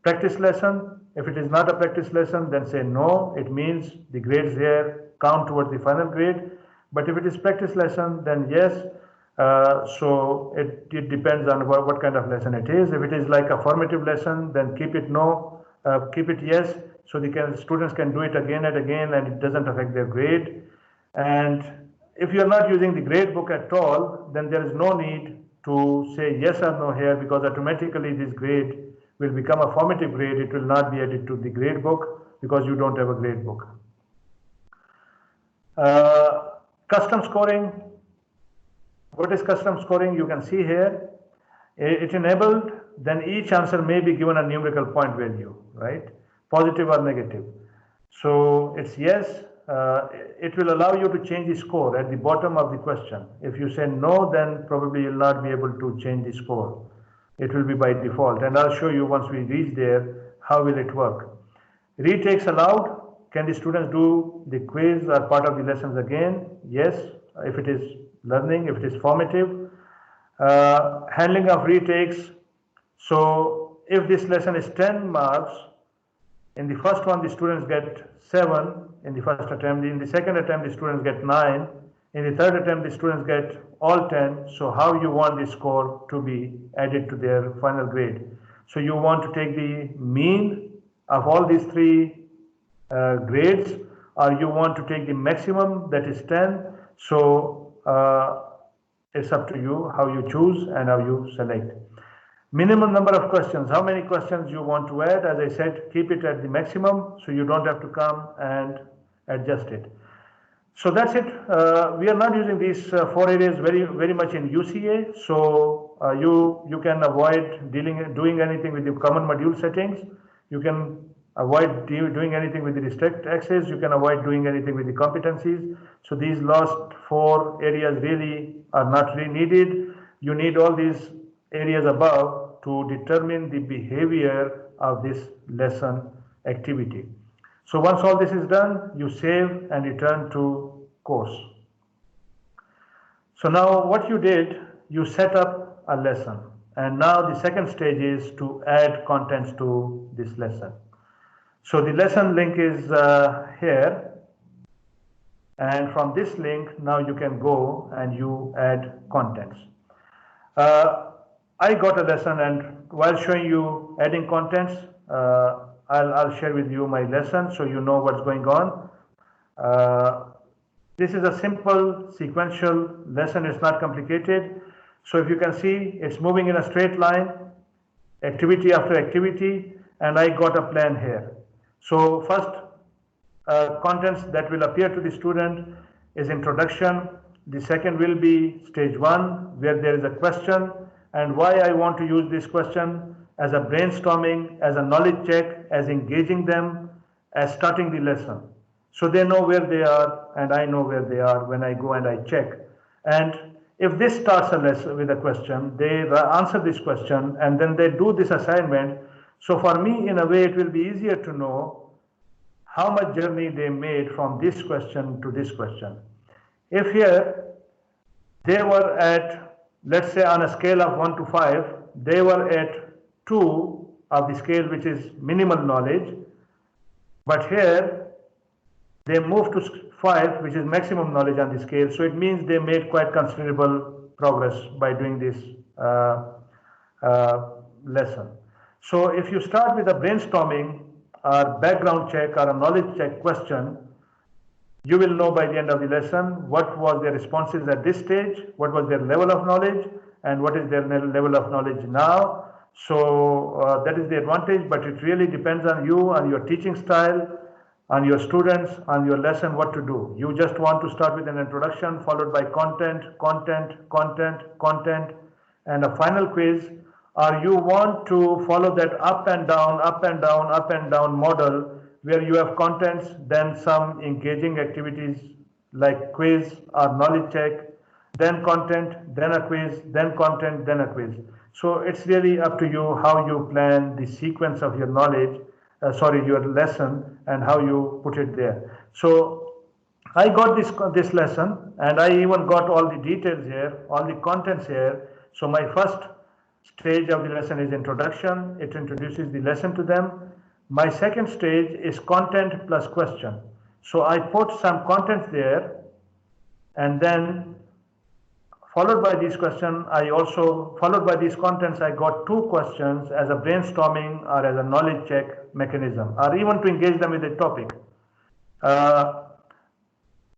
Practice lesson, if it is not a practice lesson, then say no. It means the grades there count towards the final grade. But if it is practice lesson, then yes. So it depends on what kind of lesson it is. If it is like a formative lesson, then keep it no, keep it yes, so students can do it again and again, and it doesn't affect their grade. And if you are not using the grade book at all, then there is no need to say yes or no here, because automatically this grade will become a formative grade. It will not be added to the grade book because you don't have a grade book. Custom scoring. What is custom scoring? You can see here. It enabled, then each answer may be given a numerical point value, right? Positive or negative. So it's yes. It will allow you to change the score at the bottom of the question. If you say no, then probably you'll not be able to change the score. It will be by default, and I'll show you once we reach there how will it work. Retakes allowed. Can the students do the quiz or part of the lessons again? Yes, if it is learning, if it is formative. Handling of retakes. So if this lesson is 10 marks, in the first one the students get 7 in the first attempt. In the second attempt the students get 9. In the third attempt the students get all 10. So how you want the score to be added to their final grade? So you want to take the mean of all these 3 grades, or you want to take the maximum, that is 10. So it's up to you how you choose and how you select. Minimum number of questions. How many questions you want to add? As I said, keep it at the maximum so you don't have to come and adjust it. So that's it. We are not using these 4 areas very much in UCA. So you can avoid doing anything with the common module settings. You can avoid doing anything with the restrict access. You can avoid doing anything with the competencies. So these last 4 areas really are not really needed. You need all these areas above to determine the behavior of this lesson activity. So once all this is done, you save and return to course. So now what you did, you set up a lesson. And now the second stage is to add contents to this lesson. So the lesson link is here. And from this link, now you can go and you add contents. I got a lesson, and while showing you adding contents, I'll share with you my lesson so you know what's going on. This is a simple sequential lesson. It's not complicated. So if you can see, it's moving in a straight line, activity after activity, and I got a plan here. So first contents that will appear to the student is introduction. The second will be stage 1, where there is a question, and why I want to use this question as a brainstorming, as a knowledge check, as engaging them, as starting the lesson. So they know where they are, and I know where they are when I go and I check. And if this starts a lesson with a question, they answer this question, and then they do this assignment. So for me, in a way, it will be easier to know how much journey they made from this question to this question. If here they were at, let's say on a scale of 1 to 5, they were at 2 of the scale, which is minimal knowledge, but here they moved to 5, which is maximum knowledge on the scale. So it means they made quite considerable progress by doing this lesson. So if you start with a brainstorming or background check or a knowledge check question, you will know by the end of the lesson what was their responses at this stage, what was their level of knowledge, and what is their level of knowledge now. So that is the advantage, but it really depends on you, on your teaching style, on your students, on your lesson, what to do. You just want to start with an introduction followed by content, and a final quiz, or you want to follow that up and down model where you have contents, then some engaging activities like quiz or knowledge check, then content, then a quiz, then content, then a quiz. So it's really up to you how you plan the sequence of your knowledge, your lesson, and how you put it there. So I got this lesson, and I even got all the details here, all the contents here. So my first stage of the lesson is introduction. It introduces the lesson to them. My second stage is content plus question. So I put some content there, and then followed by these questions, followed by these contents, I got 2 questions as a brainstorming or as a knowledge check mechanism, or even to engage them with the topic.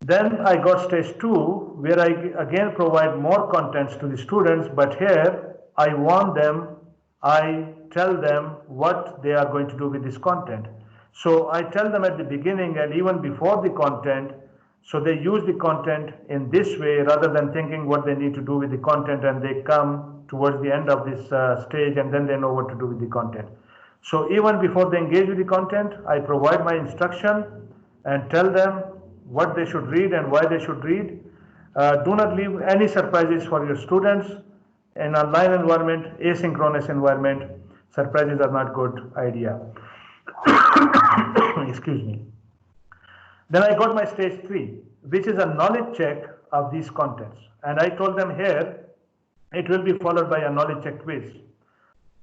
Then I got stage 2, where I again provide more contents to the students, but here I warn them, I tell them what they are going to do with this content. So I tell them at the beginning and even before the content, so they use the content in this way rather than thinking what they need to do with the content, and they come towards the end of this stage and then they know what to do with the content. So even before they engage with the content, I provide my instruction and tell them what they should read and why they should read. Do not leave any surprises for your students. In an online environment, asynchronous environment, surprises are not good idea. Excuse me. Then I got my stage 3, which is a knowledge check of these contents. And I told them here, it will be followed by a knowledge check quiz.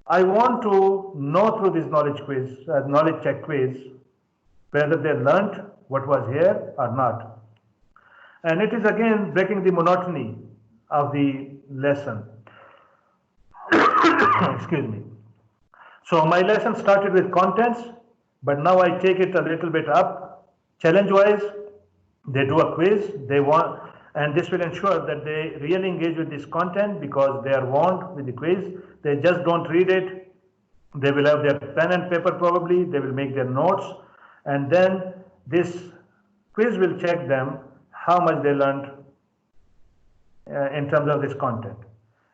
I want to know through this knowledge check quiz, whether they learned what was here or not. And it is again breaking the monotony of the lesson. Excuse me. So my lesson started with contents, but now I take it a little bit up. Challenge-wise, they do a quiz, and this will ensure that they really engage with this content because they are warned with the quiz. They just don't read it. They will have their pen and paper probably, they will make their notes, and then this quiz will check them how much they learned in terms of this content.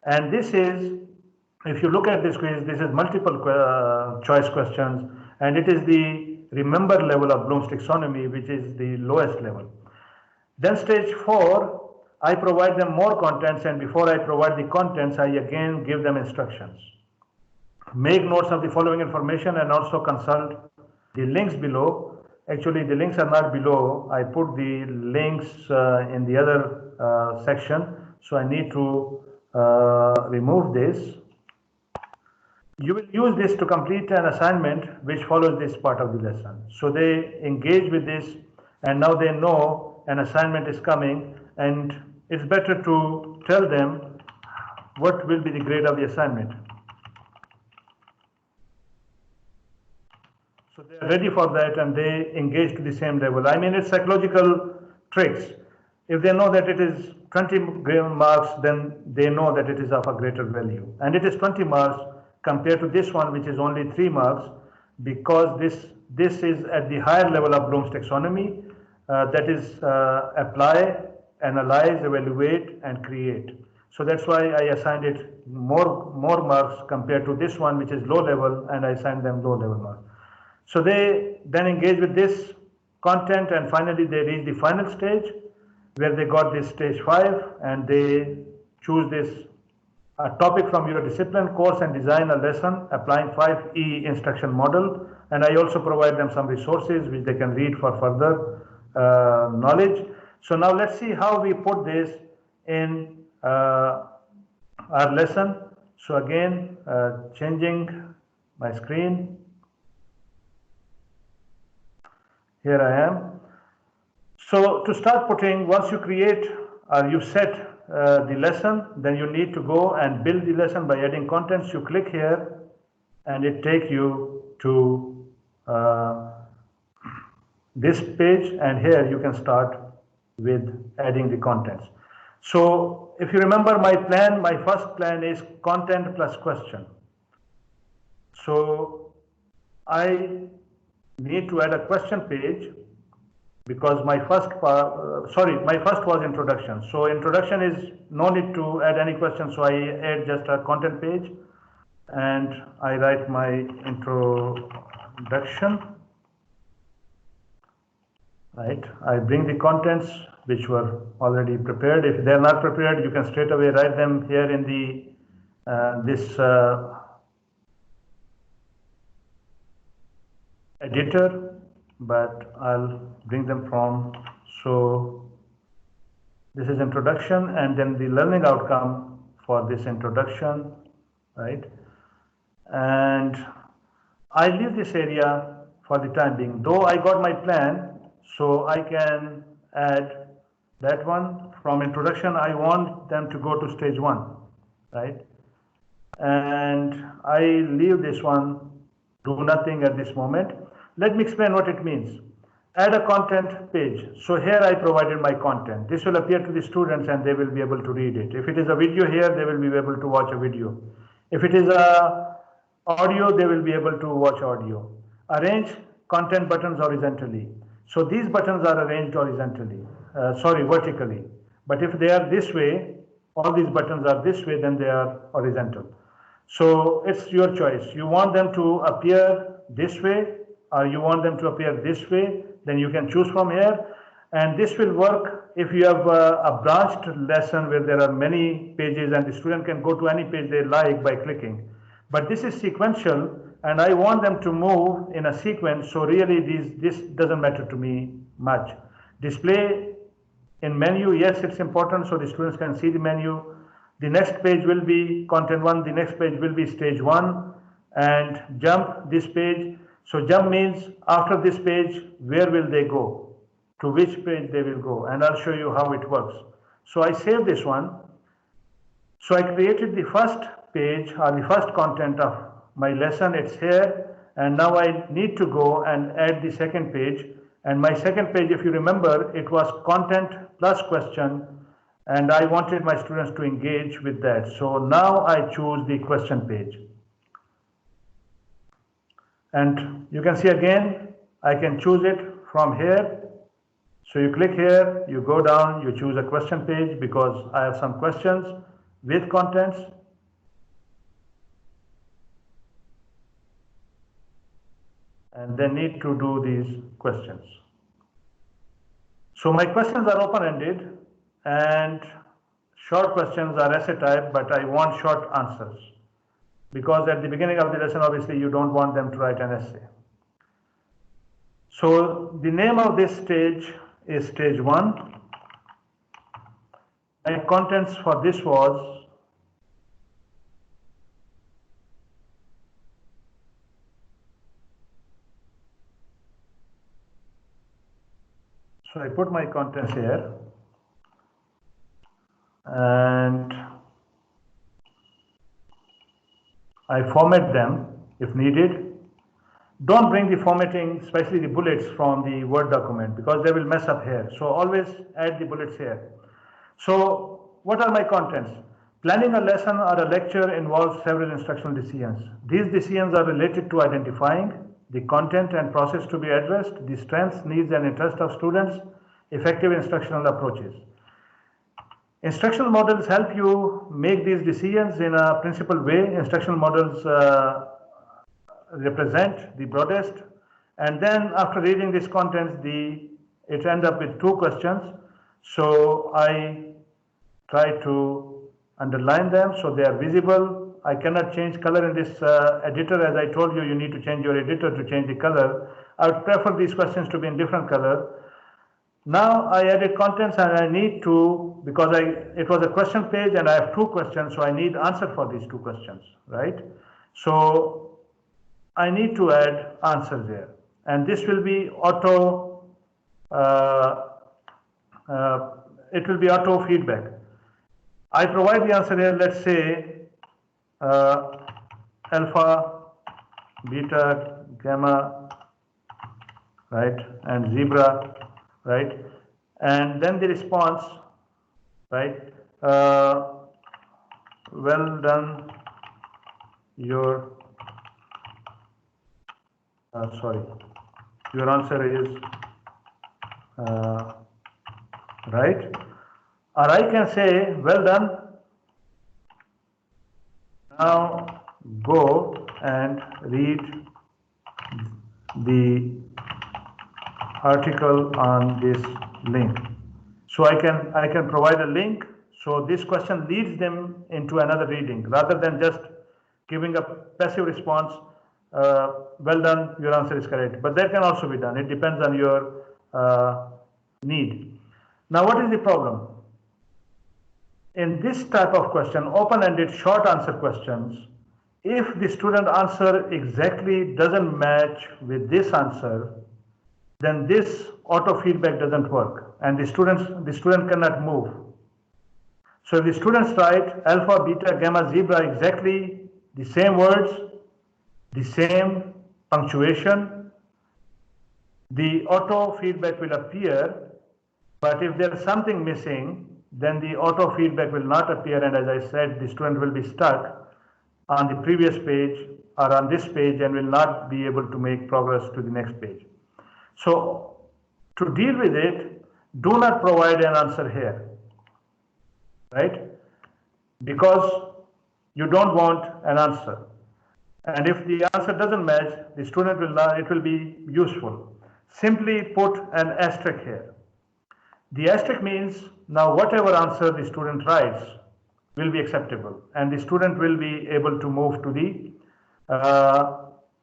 And this is, if you look at this quiz, this is multiple choice questions, and it is the remember level of Bloom's taxonomy, which is the lowest level. Then stage 4, I provide them more contents, and before I provide the contents, I again give them instructions. Make notes of the following information and also consult the links below. Actually, the links are not below. I put the links in the other section, so I need to remove this. You will use this to complete an assignment which follows this part of the lesson. So they engage with this, and now they know an assignment is coming, and it's better to tell them what will be the grade of the assignment. So they're ready for that and they engage to the same level. I mean, it's psychological tricks. If they know that it is 20 marks, then they know that it is of a greater value. And it is 20 marks compared to this one, which is only 3 marks, because this is at the higher level of Bloom's taxonomy, that is apply, analyze, evaluate, and create. So that's why I assigned it more marks compared to this one, which is low level, and I assigned them low level marks. So they then engage with this content, and finally they reach the final stage where they got this stage 5, and they choose this a topic from your discipline course and design a lesson applying 5E instruction model. And I also provide them some resources which they can read for further knowledge. So now let's see how we put this in our lesson. So again, changing my screen. Here I am. So to start putting, once you create or you set the lesson, then you need to go and build the lesson by adding contents. You click here and it takes you to this page, and here you can start with adding the contents. So if you remember my plan, my first plan is content plus question. So I need to add a question page because my first was introduction. So introduction is no need to add any questions. So I add just a content page and I write my introduction. Right. I bring the contents which were already prepared. If they're not prepared, you can straight away write them here in the this editor, but I'll bring them from, so this is introduction and then the learning outcome for this introduction, right? And I leave this area for the time being, though I got my plan, so I can add that one. From introduction, I want them to go to stage 1, right? And I leave this one, do nothing at this moment. Let me explain what it means. Add a content page. So here I provided my content. This will appear to the students and they will be able to read it. If it is a video here, they will be able to watch a video. If it is a audio, they will be able to watch audio. Arrange content buttons horizontally. So these buttons are arranged horizontally, vertically. But if they are this way, all these buttons are this way, then they are horizontal. So it's your choice. You want them to appear this way or you want them to appear this way, then you can choose from here. And this will work if you have a branched lesson where there are many pages and the student can go to any page they like by clicking. But this is sequential and I want them to move in a sequence, so really this doesn't matter to me much. Display in menu, yes, it's important so the students can see the menu. The next page will be content 1, the next page will be stage 1, and jump this page. So jump means after this page, where will they go? To which page they will go, and I'll show you how it works. So I save this one. So I created the first page or the first content of my lesson, it's here, and now I need to go and add the second page. And my second page, if you remember, it was content plus question, and I wanted my students to engage with that. So now I choose the question page. And you can see again, I can choose it from here. So you click here, you go down, you choose a question page because I have some questions with contents. And they need to do these questions. So my questions are open-ended and short questions are essay type, but I want short answers because at the beginning of the lesson, obviously you don't want them to write an essay. So the name of this stage is stage 1. My contents for this was so I put my contents here and I format them if needed. Don't bring the formatting, especially the bullets, from the Word document because they will mess up here. So always add the bullets here. So what are my contents? Planning a lesson or a lecture involves several instructional decisions. These decisions are related to identifying the content and process to be addressed, the strengths, needs, and interests of students, effective instructional approaches. Instructional models help you make these decisions in a principled way. Instructional models represent the broadest, and then after reading these contents, it ends up with 2 questions. So I try to underline them so they are visible. I cannot change color in this editor. As I told you, you need to change your editor to change the color. I would prefer these questions to be in different color. Now I added contents and I need to, because it was a question page and I have 2 questions, so I need answer for these 2 questions, right? So I need to add answers there, and this will be auto, it will be auto feedback. I provide the answer here, let's say alpha, beta, gamma, right, and zebra, right, and then the response, right, well done, your your answer is right, or I can say well done, now go and read the article on this link. So I can provide a link, so this question leads them into another reading rather than just giving a passive response, well done, your answer is correct. But that can also be done. It depends on your need. Now what is the problem? In this type of question, open-ended short answer questions, if the student answer exactly doesn't match with this answer, then this auto feedback doesn't work and the student cannot move. So if the students write alpha, beta, gamma, zebra exactly the same words, the same punctuation, the auto feedback will appear, but if there is something missing, then the auto feedback will not appear, and as I said, the student will be stuck on the previous page or on this page and will not be able to make progress to the next page. So to deal with it, do not provide an answer here, right? Because you don't want an answer. And if the answer doesn't match, the student will not, it will be useful. Simply put an asterisk here. The asterisk means now whatever answer the student writes will be acceptable and the student will be able to move to the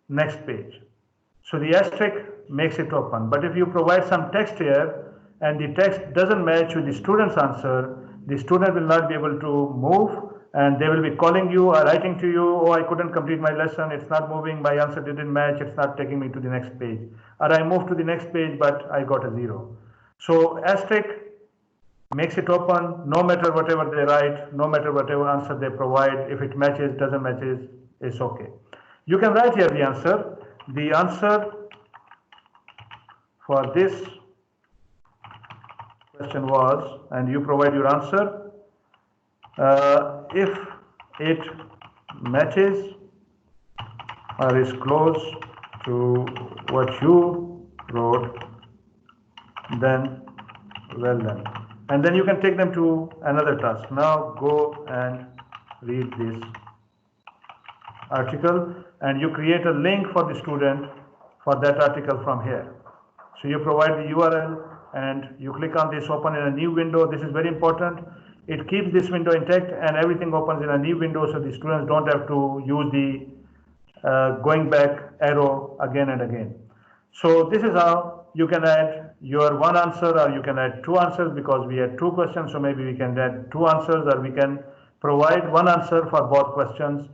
next page. So the asterisk makes it open. But if you provide some text here and the text doesn't match with the student's answer, the student will not be able to move and they will be calling you or writing to you, oh, I couldn't complete my lesson, it's not moving, my answer didn't match, it's not taking me to the next page. Or I moved to the next page, but I got a 0. So asterisk makes it open, no matter whatever they write, no matter whatever answer they provide, if it matches, doesn't matches, it's okay. You can write here the answer. The answer for this question was, and you provide your answer, if it matches or is close to what you wrote, then well done. And then you can take them to another task. Now go and read this article and you create a link for the student for that article from here. So you provide the URL and you click on this, open in a new window. This is very important. It keeps this window intact and everything opens in a new window so the students don't have to use the going back arrow again and again. So this is how you can add your one answer or you can add 2 answers, because we had 2 questions, so maybe we can add 2 answers, or we can provide one answer for both questions,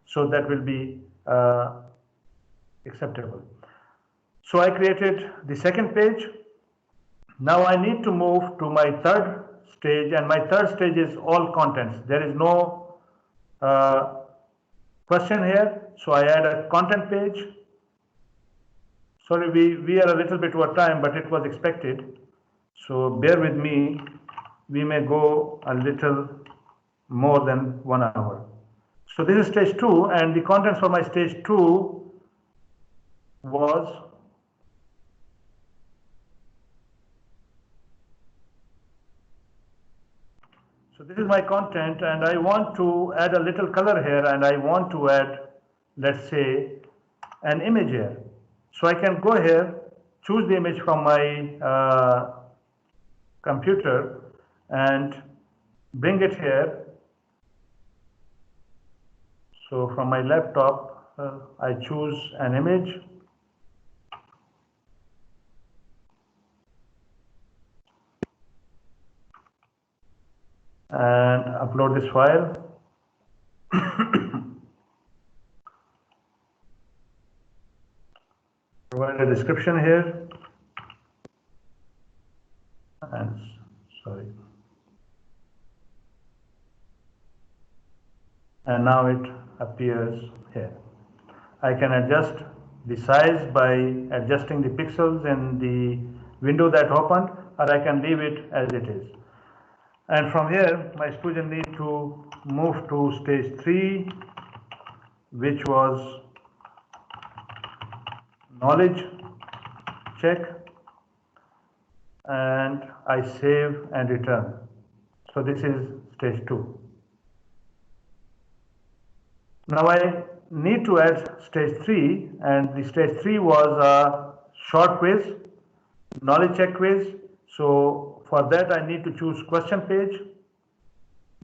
so that will be acceptable. So I created the second page. Now I need to move to my third stage, and my third stage is all contents. There is no question here, so I add a content page. Sorry, we are a little bit over time, but it was expected. So bear with me, we may go a little more than 1 hour. So this is stage 2, and the contents for my stage 2 was so this is my content, and I want to add a little color here, and I want to add, let's say, an image here. So I can go here, choose the image from my computer and bring it here, So from my laptop, I choose an image. And upload this file. Provide a description here. And sorry. And now it appears here. I can adjust the size by adjusting the pixels in the window that opened, or I can leave it as it is. And from here, my student need to move to stage 3, which was knowledge check, and I save and return. So this is stage 2. Now I need to add stage 3, and the stage 3 was a short quiz, knowledge check quiz. So for that I need to choose question page,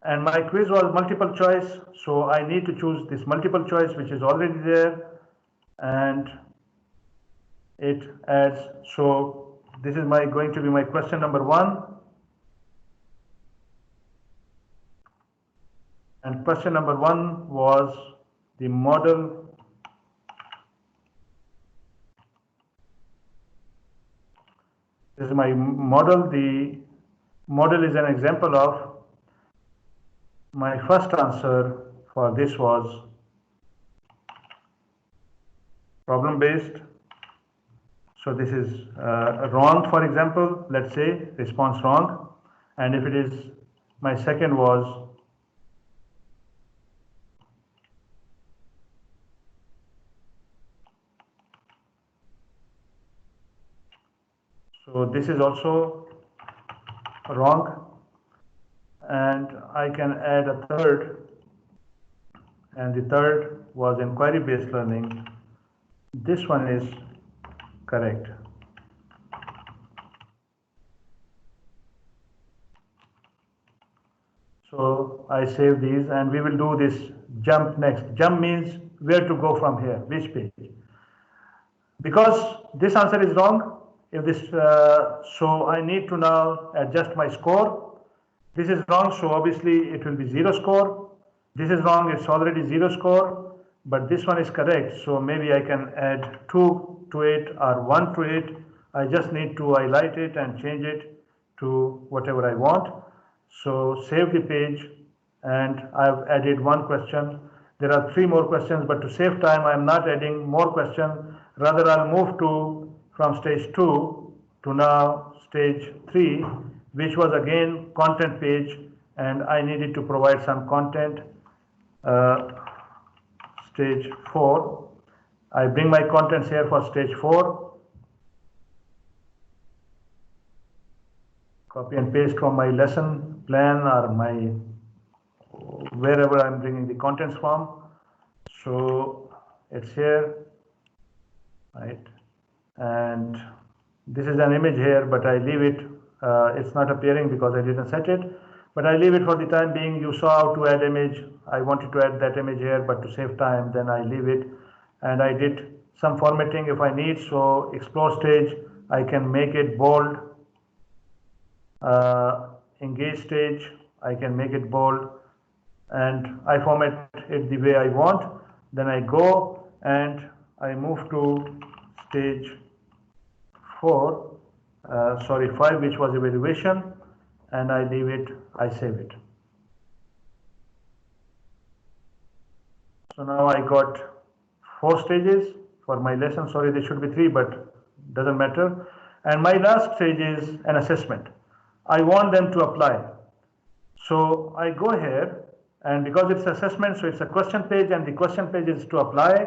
and my quiz was multiple choice, so I need to choose this multiple choice which is already there, and it adds. So this is going to be my question number 1, and question number 1 was the model This is my model. The model is an example of my first answer for this was problem based. So this is wrong, for example, let's say response wrong. And if it is, my second was so this is also wrong, and I can add a third, and the third was inquiry based learning. This one is correct. So I save these, and we will do this jump next. Jump means where to go from here, which page. Because this answer is wrong, if this so I need to now adjust my score. This is wrong, so obviously it will be 0 score. This is wrong, it's already 0 score, but this one is correct, so maybe I can add 2 to it or 1 to it. I just need to highlight it and change it to whatever I want. So save the page, and I've added 1 question. There are 3 more questions, but to save time I'm not adding more questions. Rather, I'll move to from stage 2 to now stage 3, which was again content page, and I needed to provide some content. Stage 4, I bring my contents here for stage 4, copy and paste from my lesson plan or my wherever I'm bringing the contents from. So it's here, right? And this is an image here, but I leave it. It's not appearing because I didn't set it, but I leave it for the time being. You saw how to add image. I wanted to add that image here, but to save time, then I leave it. And I did some formatting if I need. So explore stage, I can make it bold. Engage stage, I can make it bold, and I format it the way I want. Then I go and I move to stage 4, 5, which was evaluation, and I leave it, I save it. So now I got 4 stages for my lesson. Sorry, there should be 3, but doesn't matter. And my last stage is an assessment. I want them to apply. So I go here, and because it's assessment, so it's a question page, and the question page is to apply.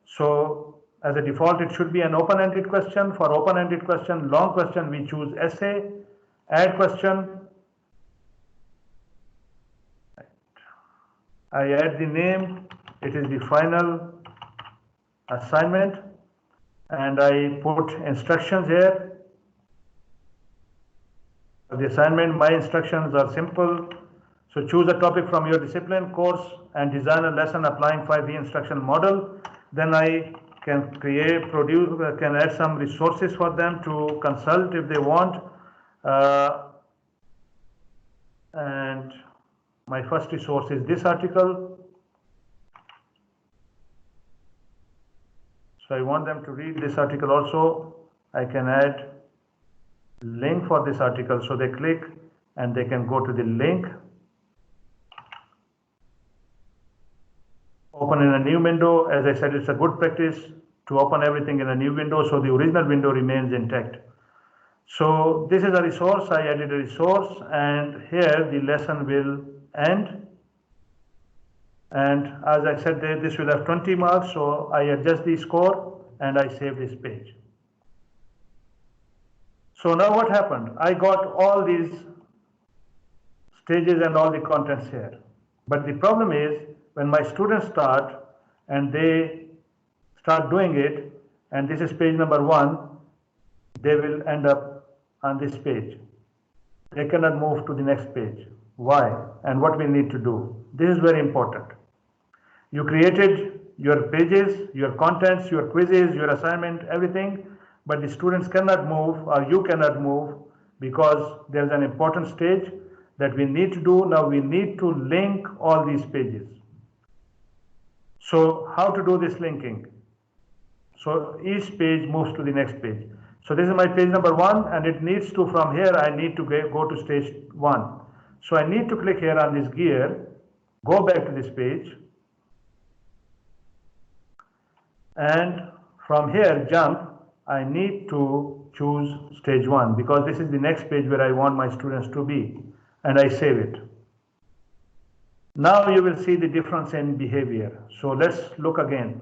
So as a default, it should be an open-ended question. For open-ended question, long question, we choose essay, add question. I add the name. It is the final assignment, and I put instructions here. The assignment, my instructions are simple. So choose a topic from your discipline course and design a lesson applying 5V instruction model. Then I can can add some resources for them to consult if they want. And my first resource is this article. So I want them to read this article also. I can add link for this article. So they click and they can go to the link. Open in a new window. As I said, it's a good practice to open everything in a new window so the original window remains intact. So this is a resource. I added a resource and here the lesson will end. And as I said, this will have 20 marks. So I adjust the score and I save this page. So now what happened? I got all these stages and all the contents here. But the problem is when my students start and they start doing it, and this is page number 1, they will end up on this page. They cannot move to the next page. Why? And what we need to do. This is very important. You created your pages, your contents, your quizzes, your assignment, everything, but the students cannot move or you cannot move because there's an important stage that we need to do. Now we need to link all these pages. So how to do this linking? So each page moves to the next page. So this is my page number 1 and it needs to, from here I need to go to stage 1. So I need to click here on this gear, go back to this page, and from here jump, I need to choose stage 1 because this is the next page where I want my students to be, and I save it. Now you will see the difference in behavior. So let's look again.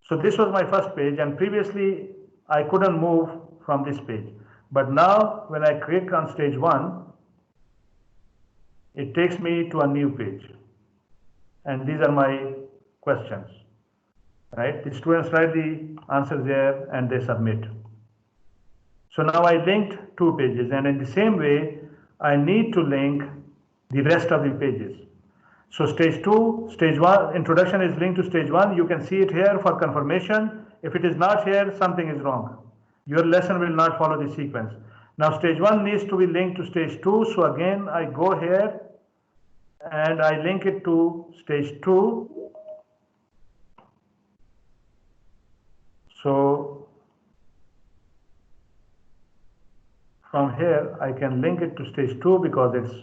So this was my first page and previously I couldn't move from this page. But now when I click on stage 1, it takes me to a new page. And these are my questions, right? The students write the answers there and they submit. So now I linked 2 pages and in the same way, I need to link the rest of the pages. So stage 2, stage 1, introduction is linked to stage 1. You can see it here for confirmation. If it is not here, something is wrong. Your lesson will not follow the sequence. Now stage 1 needs to be linked to stage 2. So again, I go here and I link it to stage 2. So from here, I can link it to stage 2 because it's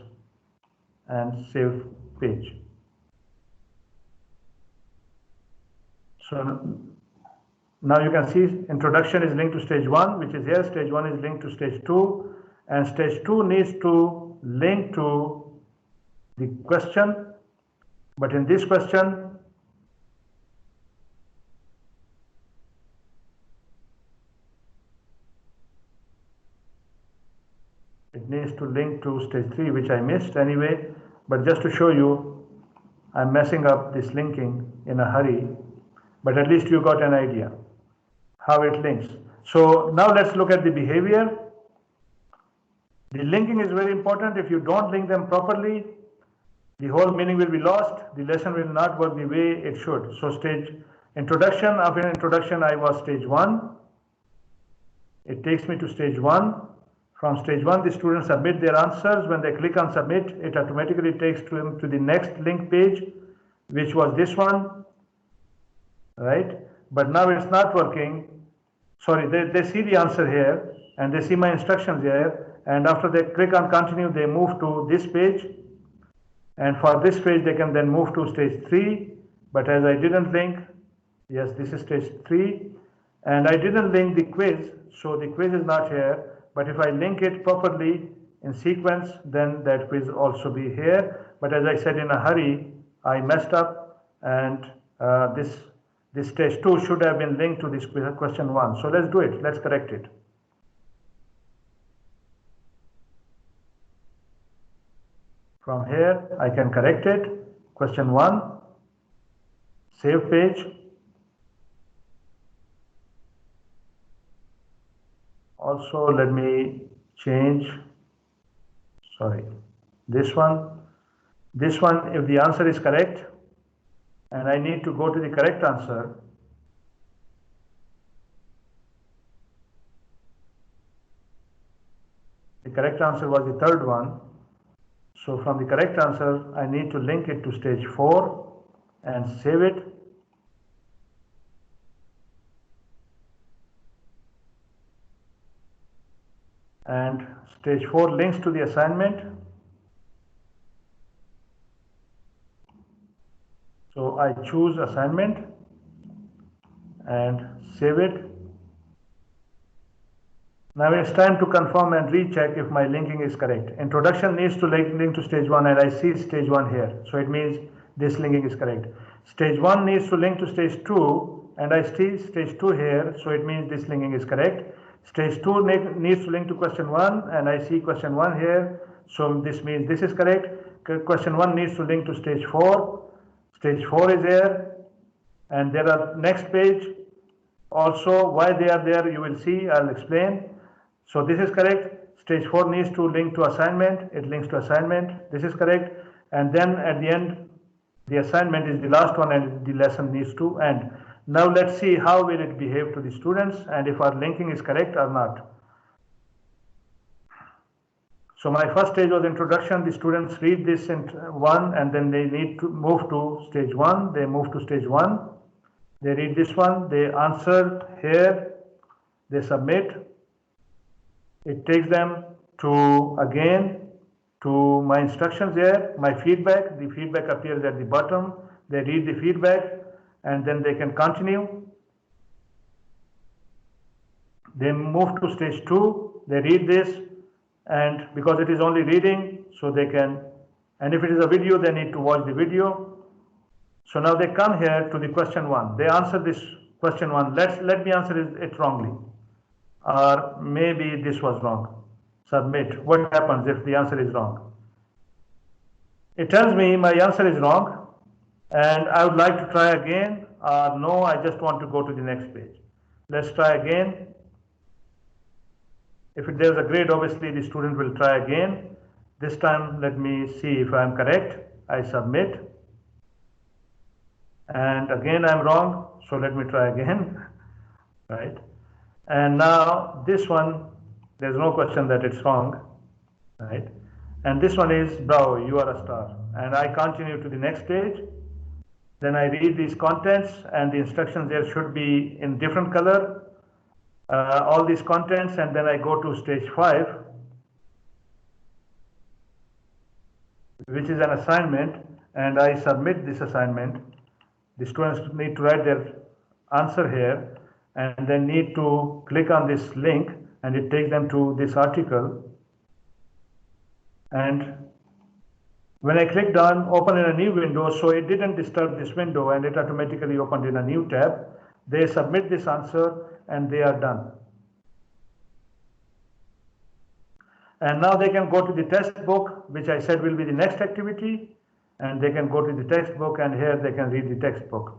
and save page. So now you can see introduction is linked to stage 1, which is here. Stage 1 is linked to stage 2 and stage 2 needs to link to the question, but in this question it needs to link to stage 3, which I missed anyway, but just to show you I'm messing up this linking in a hurry, but at least you got an idea how it links. So now let's look at the behavior. The linking is very important. If you don't link them properly, the whole meaning will be lost. The lesson will not work the way it should. So stage introduction, after introduction I was stage 1. It takes me to stage 1. From stage 1 the students submit their answers. When they click on submit, it automatically takes them to the next link page, which was this one, right? But now it's not working. Sorry, they see the answer here and they see my instructions here, and after they click on continue they move to this page. And for this page, they can then move to stage 3. But as I didn't link, yes, this is stage 3. And I didn't link the quiz, so the quiz is not here. But if I link it properly in sequence, then that quiz also be here. But as I said in a hurry, I messed up, and this stage 2 should have been linked to this question 1. So let's do it. Let's correct it. From here, I can correct it. Question 1, save page. Also, let me change, sorry, this one. This one, if the answer is correct, and I need to go to the correct answer, the correct answer was the third one. So from the correct answer, I need to link it to stage 4 and save it. And stage 4 links to the assignment. So I choose assignment and save it. Now it's time to confirm and recheck if my linking is correct. Introduction needs to link to stage 1 and I see stage 1 here. So it means this linking is correct. Stage 1 needs to link to stage 2 and I see stage 2 here. So it means this linking is correct. Stage 2 needs to link to question 1 and I see question 1 here. So this means this is correct. Question 1 needs to link to stage 4. Stage 4 is here. And there are next page. Also, why they are there, you will see, I'll explain. So this is correct. Stage 4 needs to link to assignment. It links to assignment. This is correct. And then at the end, the assignment is the last one and the lesson needs to end. Now let's see how will it behave to the students and if our linking is correct or not. So my first stage was introduction. The students read this in 1 and then they need to move to stage 1. They move to stage 1. They read this one. They answer here. They submit. It takes them to again to my instructions here, my feedback. The feedback appears at the bottom. They read the feedback and then they can continue. They move to stage 2. They read this and because it is only reading, so they can, and if it is a video, they need to watch the video. So now they come here to the question 1. They answer this question 1. Let me answer it wrongly. Or maybe this was wrong. Submit. What happens if the answer is wrong? It tells me my answer is wrong and I would like to try again, or no, I just want to go to the next page. Let's try again. If there's a grade, obviously the student will try again. This time, let me see if I'm correct. I submit. And again, I'm wrong. So let me try again. Right. And now this one, there's no question that it's wrong. Right. And this one is, bravo, you are a star. And I continue to the next stage. Then I read these contents and the instructions there should be in different color. All these contents, and then I go to stage 5, which is an assignment, and I submit this assignment. The students need to write their answer here and then need to click on this link and it takes them to this article. And when I clicked on open in a new window, so it didn't disturb this window and it automatically opened in a new tab. They submit this answer and they are done. And now they can go to the textbook, which I said will be the next activity, and they can go to the textbook and here they can read the textbook.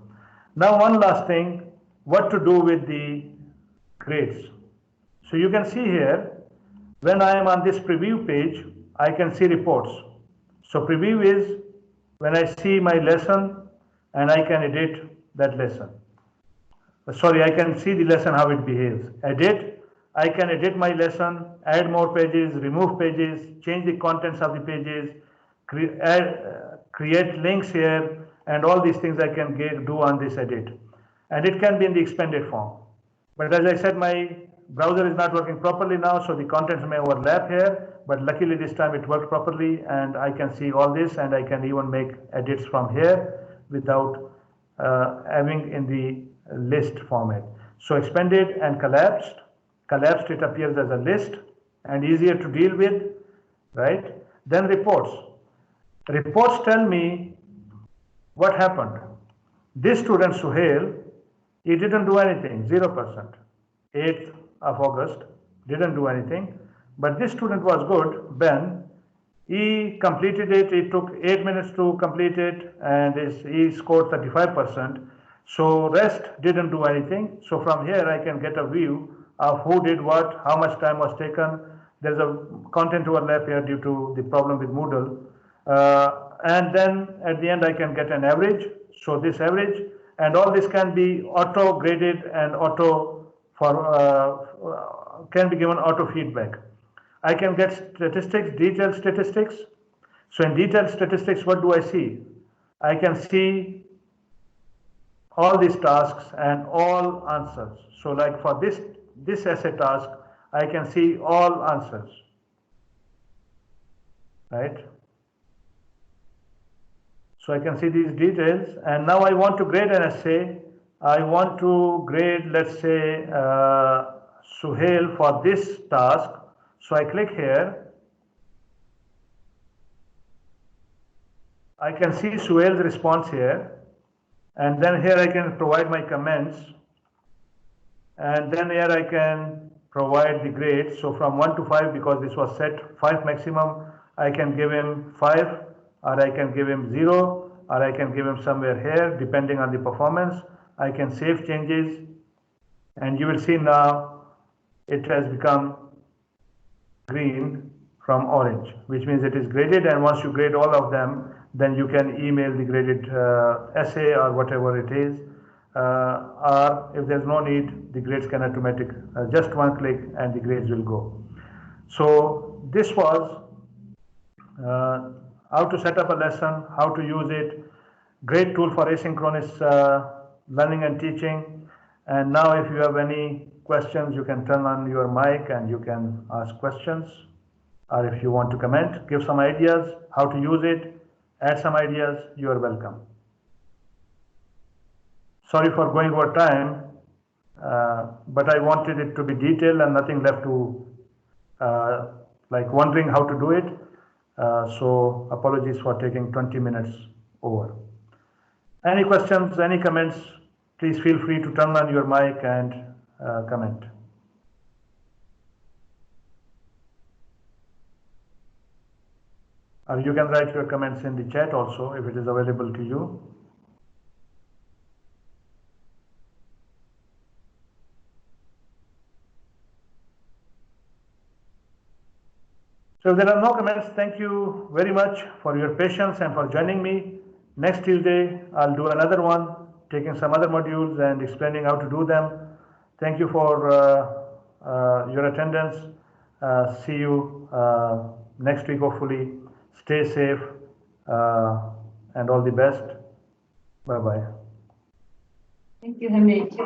Now one last thing, what to do with the grades. So you can see here, when I am on this preview page, I can see reports. So preview is when I see my lesson and I can edit that lesson. Sorry, I can see the lesson, how it behaves. Edit, I can edit my lesson, add more pages, remove pages, change the contents of the pages, create links here, and all these things I can do on this edit. And it can be in the expanded form. But as I said, my browser is not working properly now, so the contents may overlap here. But luckily this time it worked properly and I can see all this and I can even make edits from here without having in the list format. So expanded and collapsed. Collapsed, it appears as a list and easier to deal with, right? Then reports. Reports tell me what happened. This student Suhail, he didn't do anything, 0%. 8th of August, didn't do anything. But this student was good, Ben. He completed it, it took 8 minutes to complete it and he scored 35%. So rest didn't do anything. So from here I can get a view of who did what, how much time was taken. There's a content overlap here due to the problem with Moodle. And then at the end, I can get an average. So this average, and all this can be auto graded and can be given auto feedback. I can get statistics, detailed statistics. So in detailed statistics, what do I see? I can see all these tasks and all answers. So like for this essay task, I can see all answers, right? So I can see these details, and now I want to grade an essay. I want to grade, let's say, Suhail for this task. So I click here. I can see Suhail's response here. And then here I can provide my comments. And then here I can provide the grade. So from 1 to 5, because this was set 5 maximum, I can give him 5, or I can give him 0, or I can give him somewhere here, depending on the performance. I can save changes, and you will see now it has become green from orange, which means it is graded. And once you grade all of them, then you can email the graded essay or whatever it is. Or if there's no need, the grades can automatic, just one click and the grades will go. So this was how to set up a lesson, how to use it. Great tool for asynchronous learning and teaching. And now if you have any questions, you can turn on your mic and you can ask questions. Or if you want to comment, give some ideas, how to use it, add some ideas, you are welcome. Sorry for going over time, but I wanted it to be detailed and nothing left to like wondering how to do it. So apologies for taking 20 minutes over. Any questions, any comments, please feel free to turn on your mic and comment. Or you can write your comments in the chat also if it is available to you. So if there are no comments, thank you very much for your patience and for joining me. Next Tuesday, I'll do another one, taking some other modules and explaining how to do them. Thank you for your attendance. See you next week, hopefully. Stay safe and all the best. Bye-bye. Thank you, Hamid.